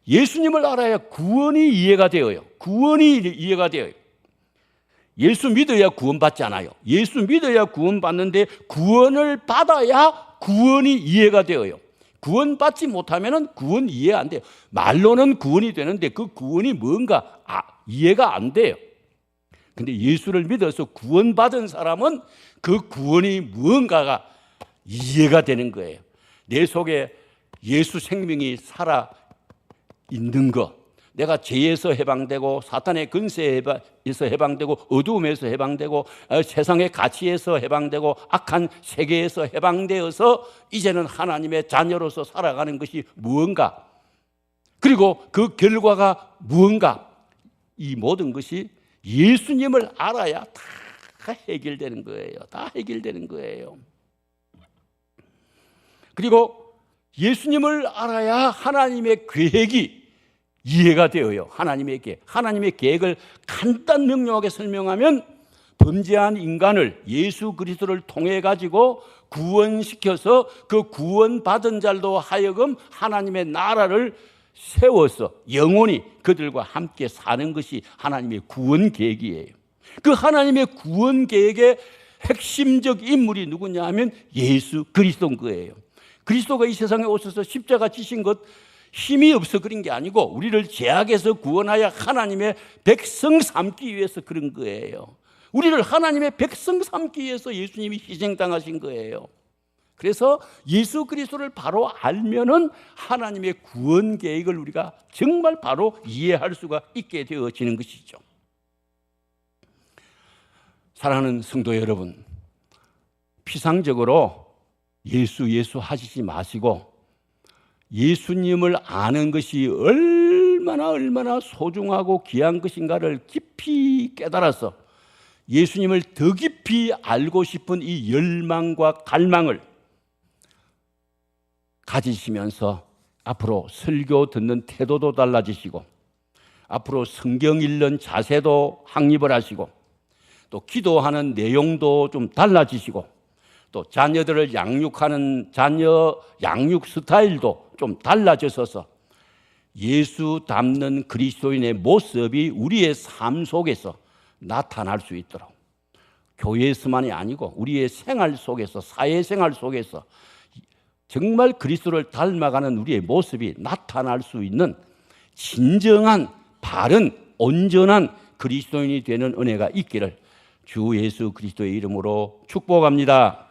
예수님을 알아야 구원이 이해가 되어요. 구원이 이해가 되어요. 예수 믿어야 구원받지 않아요. 예수 믿어야 구원받는데 구원을 받아야 구원이 이해가 되어요. 구원받지 못하면 구원 이해 안 돼요. 말로는 구원이 되는데 그 구원이 뭔가 이해가 안 돼요. 근데 예수를 믿어서 구원받은 사람은 그 구원이 무언가가 이해가 되는 거예요. 내 속에 예수 생명이 살아 있는 것, 내가 죄에서 해방되고 사탄의 근세에서 해방되고 어두움에서 해방되고 세상의 가치에서 해방되고 악한 세계에서 해방되어서 이제는 하나님의 자녀로서 살아가는 것이 무언가, 그리고 그 결과가 무언가, 이 모든 것이 예수님을 알아야 다 해결되는 거예요. 다 해결되는 거예요. 그리고 예수님을 알아야 하나님의 계획이 이해가 되어요. 하나님의 계획을 간단 명료하게 설명하면 범죄한 인간을 예수 그리스도를 통해 가지고 구원시켜서 그 구원받은 자들도 하여금 하나님의 나라를 세워서 영원히 그들과 함께 사는 것이 하나님의 구원 계획이에요. 그 하나님의 구원 계획의 핵심적 인물이 누구냐 하면 예수 그리스도인 거예요. 그리스도가 이 세상에 오셔서 십자가 지신 것 힘이 없어 그런 게 아니고 우리를 죄악에서 구원하여 하나님의 백성 삼기 위해서 그런 거예요. 우리를 하나님의 백성 삼기 위해서 예수님이 희생당하신 거예요. 그래서 예수 그리스도를 바로 알면은 하나님의 구원 계획을 우리가 정말 바로 이해할 수가 있게 되어지는 것이죠. 사랑하는 성도 여러분, 피상적으로 예수 하시지 마시고 예수님을 아는 것이 얼마나 소중하고 귀한 것인가를 깊이 깨달아서 예수님을 더 깊이 알고 싶은 이 열망과 갈망을 가지시면서 앞으로 설교 듣는 태도도 달라지시고 앞으로 성경 읽는 자세도 확립을 하시고 또 기도하는 내용도 좀 달라지시고 또 자녀들을 양육하는 자녀 양육 스타일도 좀 달라져서 예수 닮는 그리스도인의 모습이 우리의 삶 속에서 나타날 수 있도록 교회에서만이 아니고 우리의 생활 속에서 사회생활 속에서 정말 그리스도를 닮아가는 우리의 모습이 나타날 수 있는 진정한 바른 온전한 그리스도인이 되는 은혜가 있기를 주 예수 그리스도의 이름으로 축복합니다.